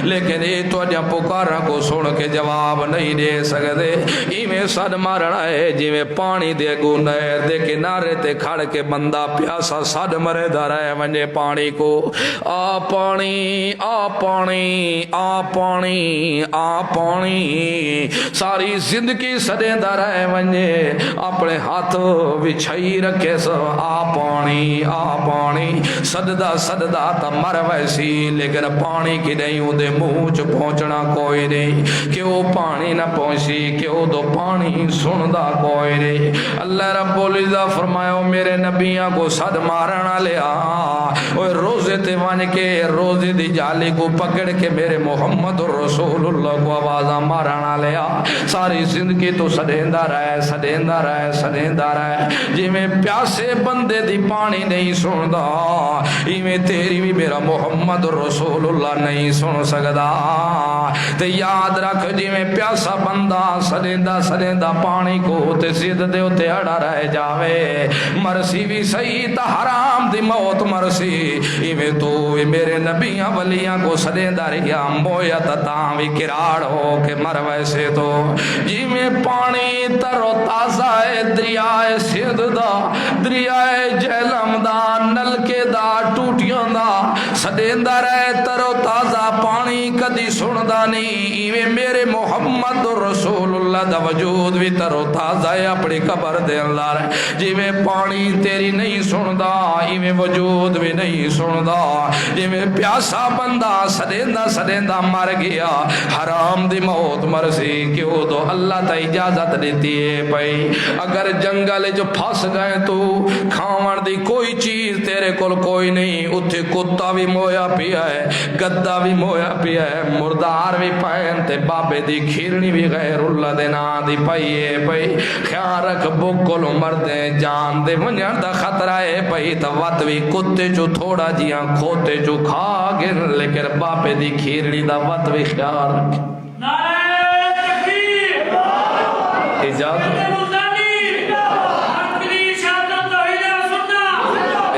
لیکن یہ تو آجا پکارا کو سن کے جواب نہیں دے سکتے، ایمیں صد مارنا ہے جی میں پانی دے گو نہر دے کنارے تے کھڑ کے بندہ پیاسا صد مرے دا رہے ونجے پانی کو، آ پانی آ پانی آ پانی آ پانی، ساری زندگی سدیندہ رہے ونجے اپنے ہاتھ بچھائی رکھے سو، آ پانی صددہ تا مر ویسی، لیکن پانی کی نہیں ہوں دے منہ چ پہنچنا کوئی نہیں، کیوں پانی نہ پہنچی کیوں دو پانی سندہ کوئی نہیں، اللہ رب العزت فرمایا میرے نبیاں کو صد مارنا لیا، روزے تے وان کے روزے دی جالی کو پکڑ کے میرے محمد رسول اللہ کو آوازہ مارنا لیا، ساری زندگی تو سدیندہ رہے، جی میں پیاسے بندے دی پانی نہیں سندا، میں تیری بھی میرا محمد رسول اللہ نہیں سن سکدا، تے یاد رکھ جی میں پیاسا بندہ سدیندہ پانی کو تے سید دے تے اڑا رہ جاوے، مرسی بھی صحیح تا حرام دی موت مرسی، ایویں تو میرے نبیاں ولیاں کو سدیندہ رہیا، مویا تتاں بھی کراڑ ہو کے مر ویسے تو، جی میں پانی تر و تازہ ہے دریائے سندھ دا، دریائے جہلم دا، نلکے دا، ٹوٹیاں دا، سدیندہ رہے تر و تازہ پانی کدی سندا نہیں، ایویں میرے محمد رسول اللہ دا وجود بھی تر و تازہ ہے اپنی قبر دے اندر، جی میں پانی تیری نہیں سندا، ایویں وجود بھی نہیں سندا، جی میں پیاسا بندہ سدیندہ مر گیا، حرام دی موت مرسی، کیوں تو اللہ تا اجازت دیتی ہے پئی، اگر جنگل جو پھس گئے تو کھاون دی کوئی چیز تیرے کول کوئی نہیں، اتھے کتا بھی مویا پیا ہے، گدہ بھی مویا پیا ہے، مردار بھی پائن تے بابے دی کھیرنی بھی غیر اللہ دے نا دی پئیے پئی، خیال رکھ بکل مردے جان دے ونجن دا خطرہ ہے پئی، تا وات بھی کتے جو تھوڑا جیاں کھوتے جو کھا گن، لیکن بابے دی کھیرنی دا وات بھی خیال رکھ۔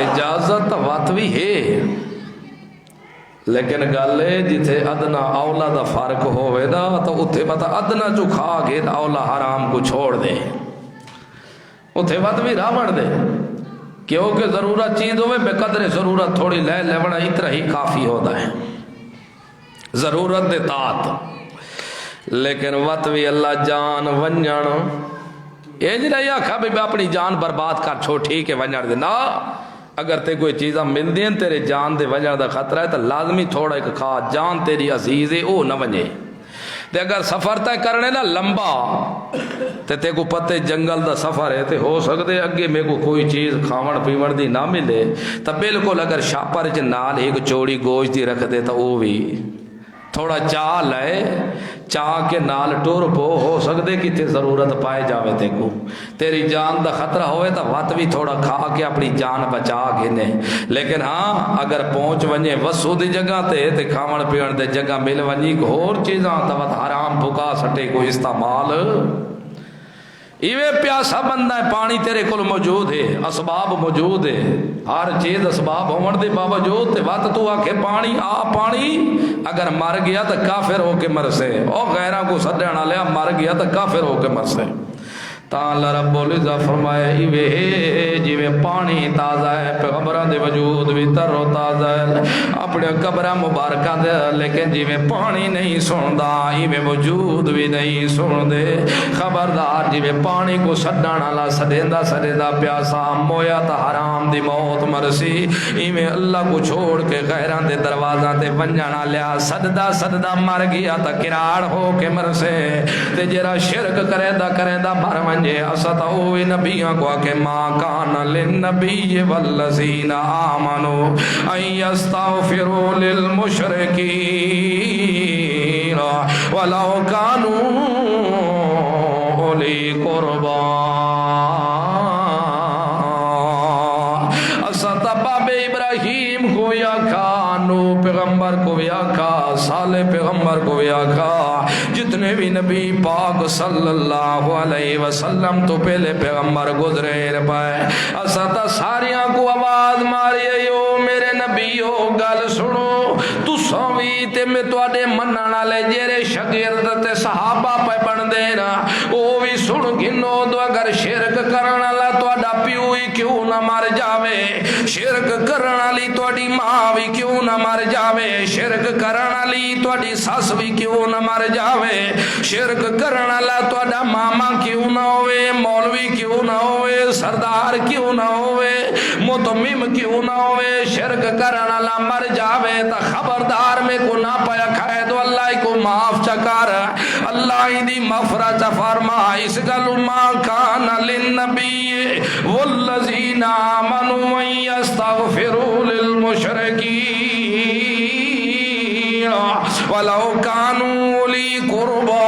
اجازت وات بھی ہے، لیکن گالے جتھے ادنا اولا دا فرق ہوئے دا تو اتھے بتا ادنا جو کھا گے اولا حرام کو چھوڑ دے، اتھے وات بھی راوڑ دے، کیونکہ ضرورت چیز ہوئے بے قدر ضرورت تھوڑی لے لیونا اتنا ہی کافی ہوتا ہے، ضرورت دے تات، لیکن وات بھی اللہ جان ونجن یہ نہیں آخا بھی میں اپنی جان برباد کر چھو ٹھیک ہے وجن دے نا اگر تے کوئی چیزاں مل دیں تیرے جان دے وجن دا خطرہ ہے تو لازمی تھوڑا ایک کھا جان تیری عزیز ہے او نہ وجے تے اگر سفر تے کرنے نا لمبا تے کو پتے جنگل دا سفر ہے تے ہو سکتے اگے میں کو کوئی چیز کھاون پیون دی نہ ملے تو بالکل اگر شاپر چ نال ایک چوڑی گوشت دی رکھ دے تو وہ بھی تھوڑا چاہ لے چاہ کے نال ٹور پو ہو سکتے کتے ضرورت پائے جاوے تے کو تیری جان دا خطرہ ہوئے تو وقت بھی تھوڑا کھا کے اپنی جان بچا گھنے لیکن ہاں اگر پہنچ ونجے وسو دی جگہ تے کھاون پیون دے جگہ مل ونجی کو اور چیزاں تو حرام بھکا سٹے کو استعمال ایوے پیاسا بندہ ہے پانی تیرے کل موجود ہے اسباب موجود ہے ہر چیز اسباب ہون دے باوجود تے وقت تو آکھے پانی پانی اگر مر گیا تو کافر ہو کے مرسے اور غیرہ کو سدن والے مر گیا تو کافر ہو کے مرسے تعالی رب العزت فرمائے ایوے جویں پانی تازہ ہے پیغمبراں دے وجود بھی تر و تازہ ہے اپنے قبراں مبارکاں دے لیکن جویں پانی نہیں سندا ایویں وجود بھی نہیں سن دے خبردار جویں پانی کو سڈن والا سدیندا پیاسا مویا تا حرام دی موت مرسی ایویں اللہ کو چھوڑ کے غیراں دے دروازاں تے ونجن والیا سددا مر گیا تا کراڑ ہو کے مرسے تے جڑا شرک کریندا مر اسطاؤ نبیوں کو کہ ما کان للنبی والذین آمنوا ان یستغفروا للمشرکین ولو کانوا اولی قربا اسطباب ابراہیم کو یا کانو پیغمبر کو یا کھا صالح پیغمبر کو یا کھا جتنے بھی نبی پاک صلی اللہ علیہ وسلم تو پہلے پیغمبر گزرے پائے اساتا ساریاں کو آواز ماری ایو میرے نبیو گل سنو تو سوی تے میں تو آڈے منانا لے جیرے شگرد تے صحابہ پہ بن دینا او بھی سن گنو دو اگر شرک کرنا لا تو آڈا پیوئی کیوں نہ مر جاوے شرک کرنا لی تو آڈی ماں بھی کیوں نہ مر جاوے شرک کرنا لی تو آڈی ساس بھی کیوں نہ مر جاوے شرک کرنا لا تو آڈا ماما کیوں نہ ہوئے مولوی کیوں نہ ہوئے سردار کیوں نہ ہوئے متمم کیوں نہ ہوئے شرک کرنا لا مر جاوے تا خبردار میں کو نہ پایا کھائے تو اللہ کو معاف چکار اللہ دی مغفرت فرما اس گلو ما کان للنبی والذین آمنوا ان یستغفروا للمشرکین ولو کانوا اولی قربا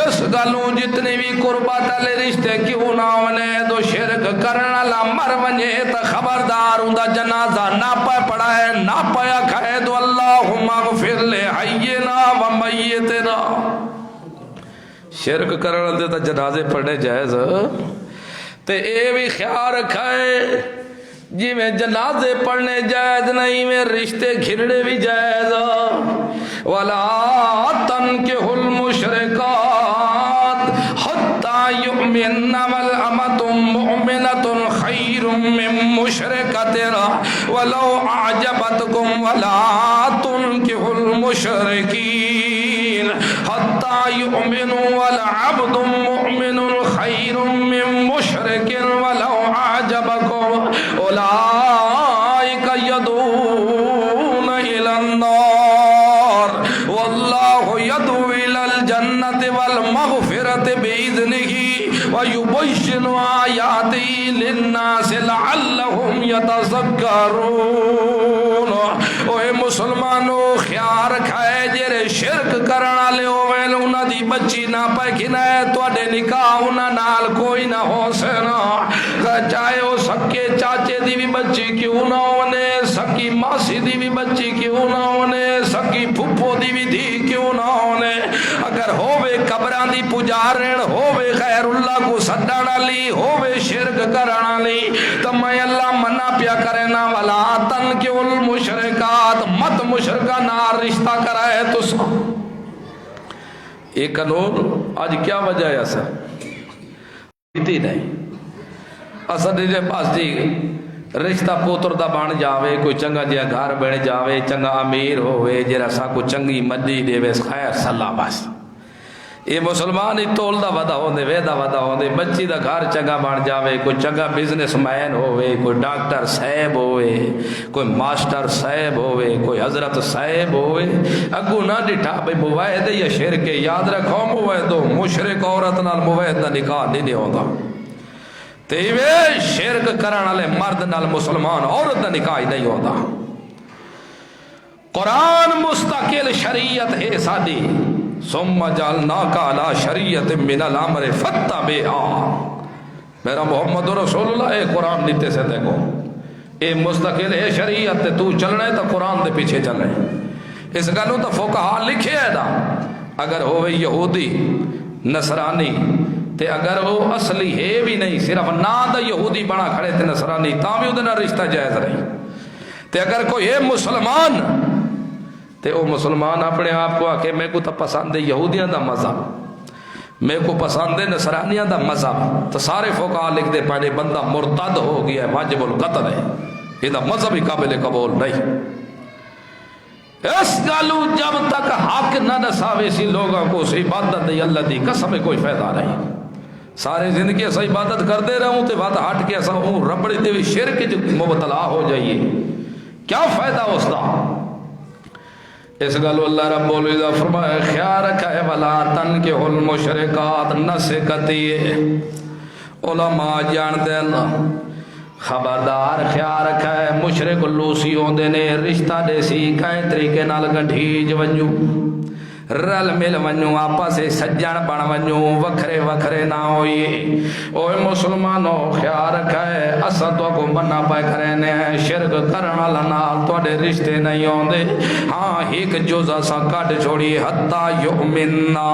اس گلوں جتنے بھی قربت والے رشتے کیوں نہ ہونے تو شرک کرنا لا مر ونجے تو خبردار ہوں جنازہ نہ پہ پڑا ہے نہ پایا کھائے تو اللہم اغفر لے حینا و میتنا شرک کرنا دے تو جنازے پڑھنے جائز تے اے بھی خیال رکھائے جی میں جنازے پڑھنے جائز نہیں میں رشتے گھرنے بھی جائز وَلَا تَنْكِحُ الْمُشْرِكَاتِ حَتَّى يُؤْمِنَّ وَالْأَمَةُ مُؤْمِنَةٌ خَيْرٌ مِّن مُشْرِكَةٍ وَلَوْ أَعْجَبَتْكُمْ وَلَا تُنْكِحُ الْمُشْرِكِينَ حَتَّى يُؤْمِنُوا وَالْعَبْدُ مُؤْمِنٌ خَيْرٌ مِّن مُشْرِكٍ وَلَوْ أَعْجَبَكُمْ أُولَئِكَ يَدْعُونَ إِلَى النَّارِ وَاللَّهُ يَدْعُو إِلَى الْجَنَّةِ وَالْمَغْفِرَةِ بِإِذْنِهِ وَيُبَيِّنُ آيَاتِهِ لِلنَّاسِ لَعَلَّهُمْ يَتَذَكَّرُونَ اوے مسلمانوں خیال رکھائے جڑے شرک کرن والے ہوے انہاں دی بچی نہ پے کھنائے تواڈے نکاح انہاں نال کوئی نہ ہو سنا چاہے وہ سکے چاچے دی بھی بچی کیوں نہ ہونے سکی ماسی دی بھی بچی کیوں نہ ہونے سکی پھپھو دی بھی دھی کیوں نہ ہونے اگر ہووے قبراں دی پجارن ہووے غیر اللہ کو سدن والی ہووے شرک کرن والی تے میں اللہ منع پیا کرے نا ولا تنکحوا المشرکات مت مشرکا نال رشتہ کرائے تو یہ قانون آج کیا وجہ ہے ایسا کیتی نہیں اصل دے پاس جی رشتہ پوتر دا بن جاوے کوئی چنگا جہا گھر بن جاوے چنگا امیر ہوئے جرا سا کو چنگی مدی دے ویس خیر صلاح بس یہ مسلمان ہی تول دا ودا ہوندے ویدا ودا ہوندے بچی دا گھر چنگا بن جاوے کوئی چنگا بزنس مین ہوئے کوئی ڈاکٹر صاحب ہوئے کوئی ماسٹر صاحب ہوئے کوئی حضرت صاحب ہوئے اگو نہ ڈٹھا بھئی موحد یا شرک یاد رکھو موحد مشرک عورت نال موحد دا نکاح نہیں ہوندا تے وے شرک کرن والے مرد نال مسلمان عورت دا نکاح نہیں ہوندا قرآن مستقل شریعت ہے سادی ثم جعلناک علی شریعت من الامر فاتبعها میرا محمد رسول اللہ اے قرآن دیتے سے دیکھو اے مستقل ہے شریعت تو چلنا ہے تو قرآن دے پیچھے چلنا ہے اس گلوں تو فقہا لکھے ہے دا اگر ہوئے یہودی نصرانی تے اگر وہ اصلی ہے بھی نہیں صرف نا دا یہودی بنا کھڑے تھے نصرانی تاں بھی ادھنا رشتہ جائز رہی تے اگر کوئی ہے مسلمان تے او مسلمان اپنے آپ کو آکے میں کو تا پسند ہے یہودیاں دا مذہب میں کو پسند ہے نصرانیاں دا مذہب تو سارے فقہا لکھ دے پہلے بندہ مرتد ہو گیا ہے واجب القتل ہے یہ دا مذہب ہی قابل قبول نہیں اس گالو جب تک حق نہ نساوے سی لوگوں کو سی عبادت دی اللہ دی قسم کوئی فائدہ نہیں سارے زندگی ایسا عبادت کرتے رہوں تے بات ہٹ کے ایسا ہوں ربڑی دے بھی شرک مبتلا ہو جائیے کیا فائدہ اس دا اس گلو اللہ رب العزت فرمائے خیال رکھا ہے ولا تنکحوا المشرکات نسکتی علماء جان دے اللہ خبردار خیال رکھا ہے مشرک لوسی ہوندے نے رشتہ دے سی کئی طریقے نال گنڈھیج ونجو رل مل ونجو آپا سے سجن بن ونجو وکھرے وکھرے نہ ہوئیے اوہ مسلمانوں خیال رکھا ہے اسا تو کو منع پائے کھرینے ہیں شرک کرنا لنال تو اڈے رشتے نہیں ہوندے ہاں ایک جوزہ سا کٹ چھوڑی حتی یؤمننا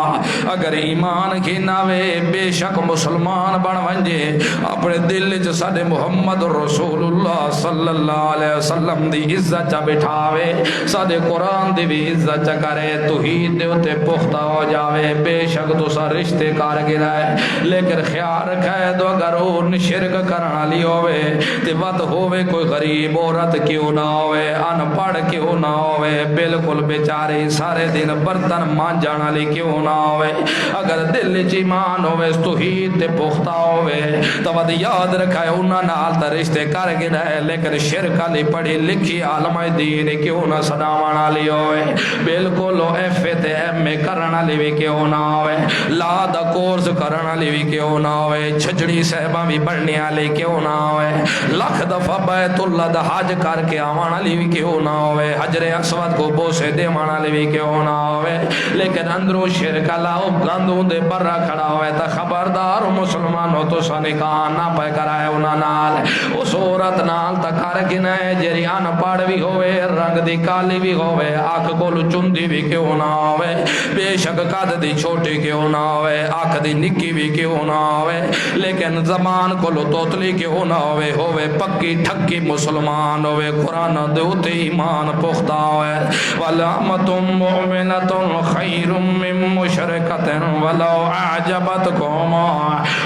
اگر ایمان کی ناوے بے شک مسلمان بن ونجے اپنے دل چ ساڈے محمد رسول اللہ صلی اللہ علیہ وسلم دی عزت چا بٹھاوے ساڈے قرآن دی بھی عزت چا کرے توحید تے پختہ ہو جاوے بے شک تو سا رشتے کار گرا ہے لیکن خیال رکھا ہے تو اگر وہ شرک کرنا لی ہوئے تے وقت ہوئے کوئی غریب عورت کیوں نہ ہوئے ان پڑھ کیوں نہ ہوئے بالکل بیچارے سارے دن برتن مان جانا لی کیوں نہ ہوئے اگر دل ایمان ہوئے توحید تے پختہ ہوئے تو وقت یاد رکھا ہے انہاں نال تا رشتے کار گرا ہے لیکن شرک لی پڑھی لکھی عالم دین کیوں نہ صداوانا لی ہوئے بالکل ایف تے ایم میں کرنا لی بھی کیوں نہ ہوئے لا دا کورس کرنا لی بھی کیوں نہ ہوئے چھجڑی صحبہ بھی بڑھنی آلی کیوں نہ ہوئے لکھ دفعہ بیت اللہ دا حج کر کے آوانا لی بھی کیوں نہ ہوئے حجر اسود کو بوسے دے مانا لی بھی کیوں نہ ہوئے لیکن اندروں شرک لاؤ گندوں دے برہ کھڑا ہوئے تا خبردار مسلمانوں تو سا نکاح نہ پہ کرائے انہاں نال اس عورت نال تا کر گنائے جریان پاڑ بھی ہوئے رنگ دی کالی بھی ہوئے آنکھ کو چندی بھی کیوں نہ ہوئے بے شک قد دی چھوٹی کیوں نہ ہوئے آنکھ دی نکی بھی کیوں نہ ہوئے لیکن زمان کو لو توتلی کیوں نہ ہوئے پکی ٹھکی مسلمان ہوئے قرآن دیوتے ایمان پختہ ہوئے وَلَعْمَةٌ مُؤْمِنَةٌ خَيْرٌ مِّن مُشْرِكَةٍ وَلَوْ أَعْجَبَتْكُمْ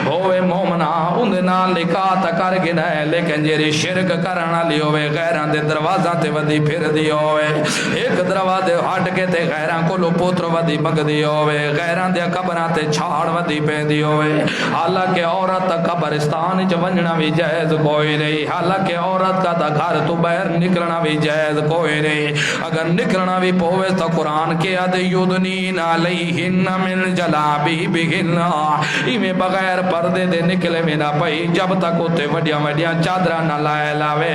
ہوئے مومنہ اندنا لکھا تکر گنائے لیکن جیری شرک کرنا لی ہوئے غیران دے دروازہ تے ودی پھر دی ہوئے ایک دروازے ہٹ کے تے غیران کو لو پوتر ودی بگ دی ہوئے غیران دے قبران تے چھاڑ ودی پہ دی ہوئے حالانکہ عورت قبرستان چ ونجنا بھی جائز کوئی نہیں حالانکہ عورت کا تا گھر تو باہر نکلنا بھی جائز کوئی نہیں اگر نکلنا بھی پوے تو قرآن کے اد یدنین علیہن من جلابیبہن ایویں بغیر پردے دے نکلے میں نہ پئی جب تک اتے وڈیاں وڈیاں چادرہ نہ لائے لاوے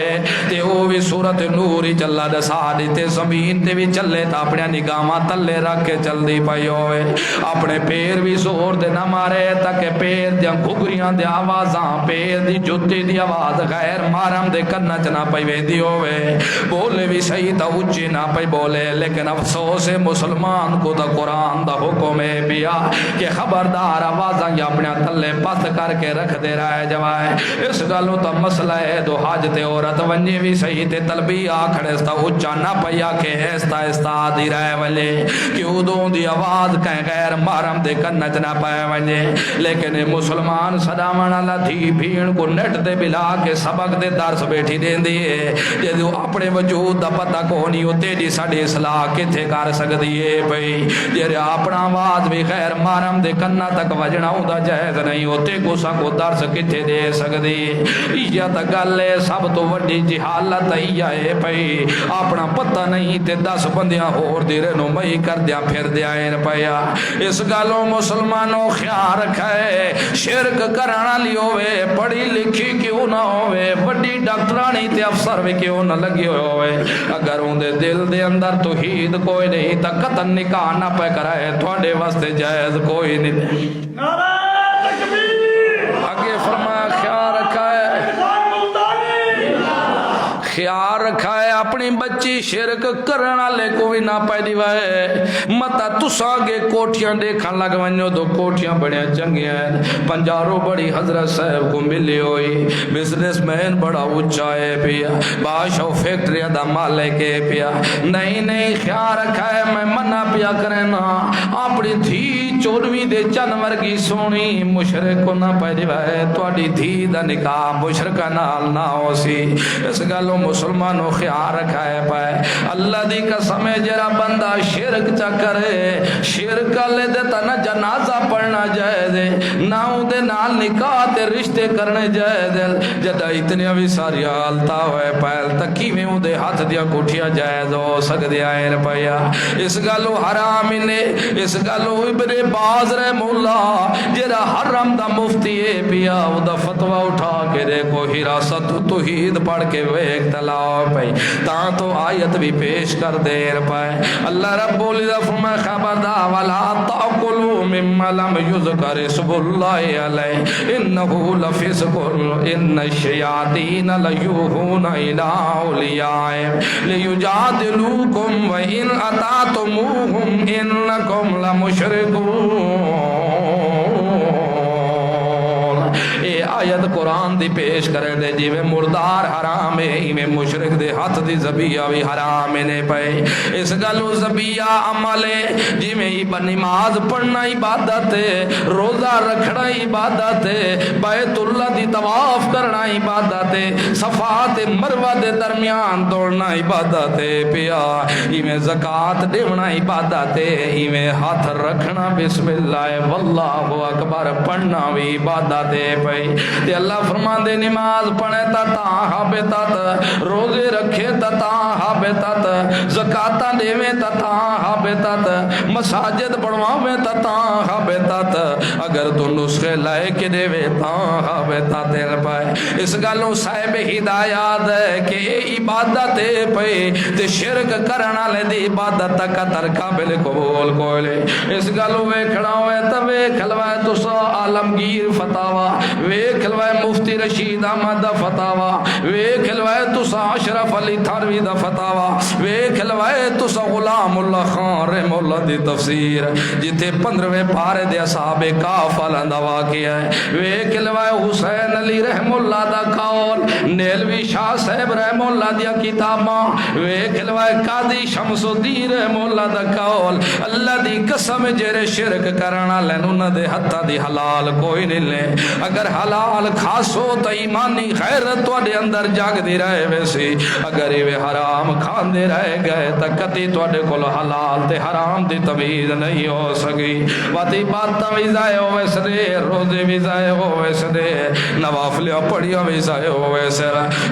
تے او بھی سورت نوری چلا دسا دیتے زمین تے بھی چلے تا اپنے نگاہاں تلے رکھ کے چل دی پئی ہوئے اپنے پیر بھی زور دے نہ مارے تاکہ پیر دیاں گھگریاں دے آوازاں پیر دی جوتی دی آواز غیر مارم دے کرنا چنا پئی ویندی ہوئے بولے بھی صحیح تا اچھی نہ پئی بولے لیکن افسوس مسلمان کو دا قرآن دا حکم ہے بیا کہ خبردار آوازاں یا اپنے تلے پس کر کے رکھ دے رہا ہے چوا ہے اس گالوں تا مسئلہ ہے دو حاجت عورت ونجے بھی صحیح تے تلبی آکھڑستا اچھا نہ پیا کہ ایستا ایستا دی رہے والے کیوں دوں دی آواز کہیں غیر محرم دے کنچ نہ پائے ونجے لیکن مسلمان صدامن اللہ تھی بھیڑ کو نیٹ دے بلا کے سبق دے درس بیٹھی دیں دیئے جدو اپنے وجود دا پتہ کونی ہوتے جی ساڑی اصلاح کتھے کر سکدیے بھئی جیرے اپنا آواز بھی غیر محرم دے کنہ تک وجنا ہوں دا جائز نہیں ہوتے گسا کو درس کتھے دے سکدی یا تا گلے سب تو وڈی جہالت ہی آئے بھئی اپنا پتہ نہیں تے 10 بندیاں ہور دی رہنمائی کر دیا پھر دیا پیا اس گالوں مسلمانوں خیال رکھے شرک کرانا لی ہوئے پڑھی لکھی کیوں نہ ہوئے بڑی ڈاکٹرانی تے افسر بھی کیوں نہ لگی ہوئے اگر ان دے دل دے اندر توحید کوئی نہیں تا قتل نکاح نہ پہ کرائے تھوڑے واسطے جائز کوئی نہیں نعرہ تکبیر آگے فرمایا خیال رکھا ہے اپنی بچی شرک کرنا لے کوئی نہ پیدی وائے متا تسا گے کوٹیاں دیکھن لگ ونجو دو کوٹیاں بڑے چنگیاں ہیں پنجارو بڑی حضرت صاحب کو ملی ہوئی بزنس مین بڑا اچھا ہے پیا بادشاہ فیکٹری دا مالک ہے پیا نہیں خیال رکھا ہے میں منع پیا کرنا اپنی تھی 14ویں دے چنور کی سونی مشرک کو نہ پیدی وائے تواڈی دھی دا نکاح مشرکہ نال نہ ہو سی اس گالوں مسلمانوں خیال رکھا ہے پائے اللہ دی قسم ہے جرا بندہ شرک چا کرے شرک لے دیتا نہ جنازہ پڑھنا جائے دے نہ دے نال نکاح تے رشتے کرنے جائے دے جدہ اتنی بھی ساری حالتا ہوئے پائے تکی میں دے ہاتھ دیا کوٹھیا جائے دو سکتے آئے پایا اس گالو حرام نے اس گالو ابن باز رہ مولا جرا حرم دا مفتی ہے پیا دا فتوہ اٹھا کے دیکھو حراست توحید پڑھ کے ویک تلاو پئی تاں تو آیت بھی پیش کر دیر پائے اللہ رب العزت فرمائے خبردار ولا تاکلوا مما لم یذکر اسم اللہ علیہ انه لفسق ان الشیاطین لیوحون الی اولیاء لیجادلوکم وان اطعتموہم انکم لمشرکون آیت قرآن دی پیش کرے دے جی میں مردار حرام ہے ہی میں مشرک دے ہاتھ دی زبیہ بھی حرام نے پائے اس گلو زبیہ عمل ہے جی میں ہی نماز پڑھنا عبادت ہے روزہ رکھنا عبادت ہے بیت اللہ دی طواف کرنا عبادت ہے صفات مروہ دے درمیان دوڑنا عبادت ہے پیا ہی میں زکاة دیونا عبادت ہے ہی میں ہاتھ رکھنا بسم اللہ واللہ اکبر پڑھنا بھی عبادت ہے پئی تے اللہ فرمان دے نماز پڑھے تا حابتت روزے رکھے تا حابتت زکاتہ دیوے تا حابتت مساجد بڑھواوے تا حابتت اگر تو نسخے لائے کے دیوے تا حابتت پائے اس گالوں صاحب ہدایات ہے کہ عبادت پئی تے شرک کرنا لے دی عبادت کا ترکا بل قبول کوئلے اس گالوں وے کھڑا ہوئے تا وے کھلوائے تو سا عالمگیر فتاوہ وے کھلوائے مفتی رشید احمد دا فتاوہ وے کھلوائے تسا اشرف علی تھانوی دا فتاوہ وے کھلوائے تسا غلام اللہ خان رحم اللہ دی تفسیر جتے 15ویں پارے دے اصحاب کاف دا واقعہ ہے وے کھلوائے حسین علی رحم اللہ دا قول نیلوی شاہ صاحب رحم اللہ دیا کتاباں وے کھلوائے قاضی شمس الدین رحم اللہ دا قول اللہ دی قسم جرے شرک کرنا لینو نہ دے حتہ دی حلال کوئی نہیں لے اگر حلال کھاسو تو ایمانی خیرت توڑے اندر جاگ دی رہے ویسی اگر یہ حرام کھان دے رہے گئے تا کتی توڑے کل حلال تے حرام دی تمیز نہیں ہو سکی واتی باتاں بھی ضائع ہو ویسے دے روزے بھی ضائع ہو ویسے دے نوافلیاں پڑھیاں بھی ضائع ہو ویسے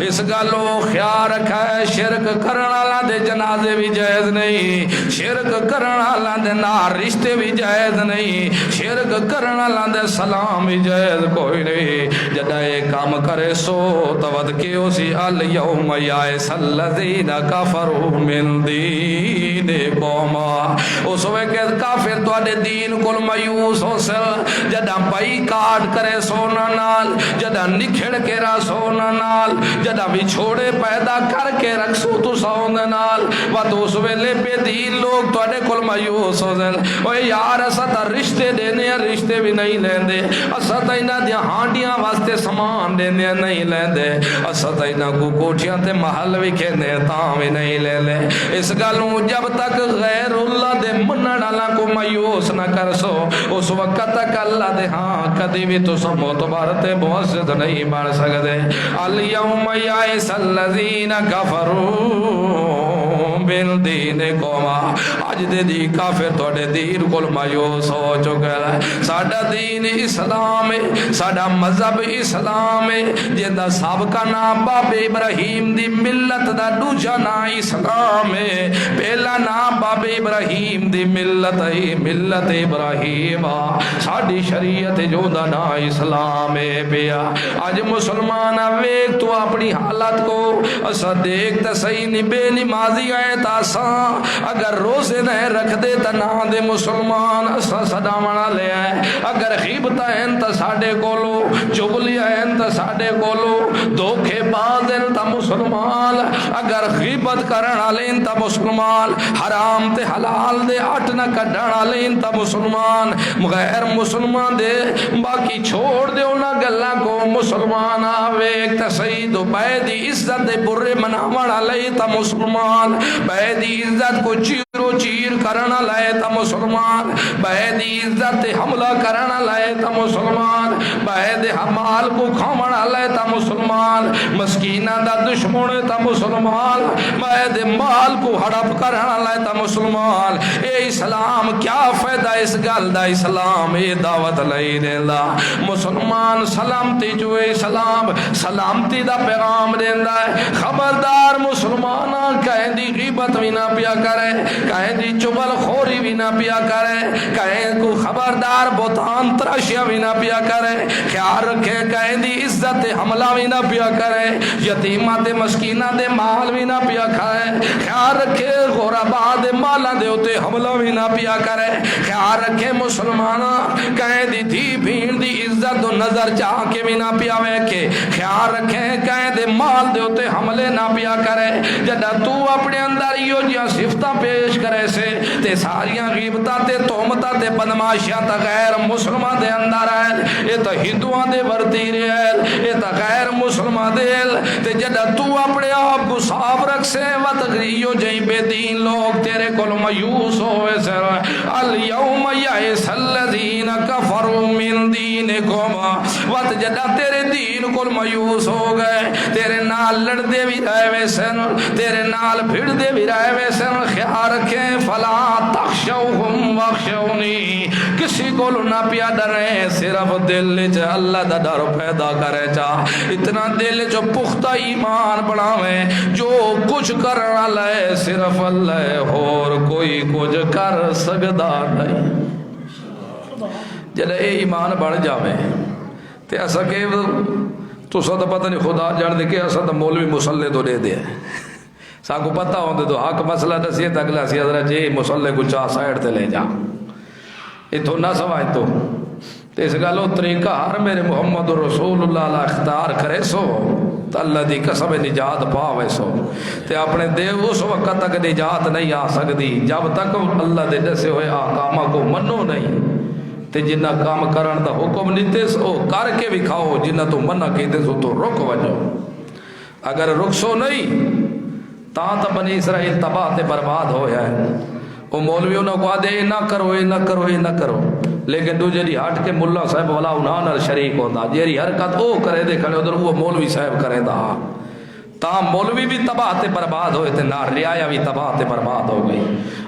اس گالو خیال رکھا ہے شرک کرنا اللہ دے جنازے بھی جائز نہیں شرک کرنا اللہ دے نار رشتے بھی جائز نہیں شرک کرنا اللہ دے سلام بھی جائز کوئی نہیں جدہ ایک کام کرے سو تود کیو سی الیوم یائس الذین کفروا من دین قوما اس وقت کافر تو اڈے دین کل مایوس ہو سل جدہ پائی کاٹ کرے سونا نال جدہ نکھڑ کے را سونا نال جدہ بھی چھوڑے پیدا کر کے رکھ سو تو سون نال و تو اس ویلے پہ دین لوگ تو اڈے کل مایوس ہو سل اوہ یار اسا تا رشتے دینے رشتے بھی نہیں لیندے اسا تا انہا دیا ہانڈیاں واسطے واسطے سامان دیندے نہیں لیندے اساں تے انہاں کو کوٹھیاں تے محل وکھیندے تاں وی نہیں لیندے اس گلوں جب تک غیر اللہ دے منن والا کو مایوس نہ کر سو اس وقت تک اللہ دے ہاں کدی بھی تو سب معتبر تے موثق نہیں بن سکدے الیوم یائس الذین کفروا بالدینکم اج دے دی کافر تواڈے دین کول مایوس ہو چکا ہے ساڈا دین اسلام ہے ساڈا مذہب اسلام ہے جیندا سابقہ نام باب ابراہیم دی ملت دا دوجا نام اسلام ہے پہلا نام باب ابراہیم دی ملت ہے ملت ابراہیم ساڈی شریعت جو دا نام اسلام ہے پیا اج مسلمان ویکھ تو اپنی حالت کو اسا دیکھ تے صحیح نہیں بے نمازی ہے تاساں اگر روزے نہ رکھ دے تے نہ دے مسلمان اسا صداونا لے آئے اگر غیبتاں ہیں تے ساڈے کولو چغلیاں ہیں تے ساڈے کولو دھوکے باز ہیں تے مسلمان اگر غیبت کرن والے ہیں تے مسلمان حرام تے حلال دے اٹ نہ کڈن والے ہیں تے مسلمان غیر مسلمان دے باقی چھوڑ دے انہاں گلاں کو مسلمان ویکھ تے صحیح دو بے دی عزت دے برے مناون والے تے مسلمان بے دی عزت کو چیرو چیر کرنا لائے تا مسلمان بے دی عزت تے حملہ کرنا لائے تا مسلمان بے دے حمال کو کھامنا لائے تا مسلمان مسکینہ دا دشمن تا مسلمان بے دے مال کو ہڑپ کرنا لائے تا مسلمان اے اسلام کیا فائدہ اس گل دا اسلام اے دعوت لئی دیندا مسلمان سلامتی جو اسلام سلامتی دا پیغام دیندا ہے خبردار مسلماناں کہیں دی غیبت بھی نہ پیا کرے کہیں دی چغل خوری بھی نہ پیا کرے کہیں کو خبردار بہتان تراشیاں بھی نہ پیا کرے خیال رکھے کہیں دی عزت حملہ بھی نہ پیا کرے یتیمہ دے مسکینہ دے مال بھی نہ پیا کھائے خیال رکھے غربا دے مالہ دے ہوتے حملہ بھی نہ پیا کرے خیال رکھے مسلمانہ کہیں دی دھی بھین دی عزت و نظر چاہ کے بھی نہ پیا ویکھے خیال رکھے کہیں دے مال دے ہوتے حملے نہ پیا کرے جدہ تو اپنے اندر یہ جہاں صفتہ پیش کرے سے تے ساریاں غیبتہ تے تومتہ تے بدماشیاں تا غیر مسلمہ دے اندر ہے یہ تا ہندوان دے ورتی رہے یہ تا غیر مسلمہ دے تے جدہ تو اپنے آپ کو صاف رکھ سے وطغریو جائیں بے دین لوگ تیرے کل میوس ہوئے سے الیوم یائس الذین کفروا من دینکم وقت جدہ تیرے دین کل میوس ہو گئے تیرے نال لڑ دے بھی رہے ویسن تیرے نال پھڑ دے بھی رہے ویسن خیال رکھیں فلا تخشوہم واخشونی کسی کو نہ پیا ڈرے صرف دل چ اللہ دا ڈر پیدا کرے چا اتنا دل چ پختہ ایمان بڑھاوے جو کچھ کرنا لے صرف اللہ اور کوئی کچھ کر سکدا نہیں جب اے ایمان بڑھ جاوے تے ایسا کہ تو سا تو پتہ نہیں خدا جان دے کہ ایسا تو مولوی مسلح تو دے دے ساکو پتہ ہوندے تو حق مسئلہ دسیے تک لسی حضرت جی مسلح کو چاہ سائٹ تے لے جا اتھو نہ سوائے تو اس گالو طریقہ ہر میرے محمد رسول اللہ علیہ اختیار کرے سو تو اللہ دی قسم نجات پاوے سو تے اپنے دے اس وقت تک نجات نہیں آ سکتی جب تک اللہ دے دسے ہوئے آقامہ کو منو نہیں تے جنہ کام کرن دا حکم نیتے سو کر کے بھی کھاؤ جنہ تو منع کیتے سو تو رک وجو اگر رک سو نہیں تاں تا بنی اسرائیل تباہ تے برباد ہو جائے وہ مولویوں نے کہا دے نہ کرو یہ نہ کرو یہ نہ کرو لیکن دو جی ہٹ کے ملا صاحب والا انہاں نال شریک ہوتا جیری حرکت او کرے دے کھڑے ادھر وہ مولوی صاحب کرے دا تا مولوی بھی تباہ تے برباد ہوئے تھے نہ رعایا بھی تباہ تے برباد ہو گئی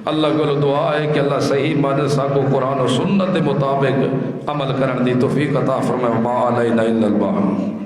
اللہ کو دعا ہے کہ اللہ صحیح مدرسہ کو قرآن و سنت کے مطابق عمل کرن دی توفیق عطا فرمائے ما علینا الا البلاغ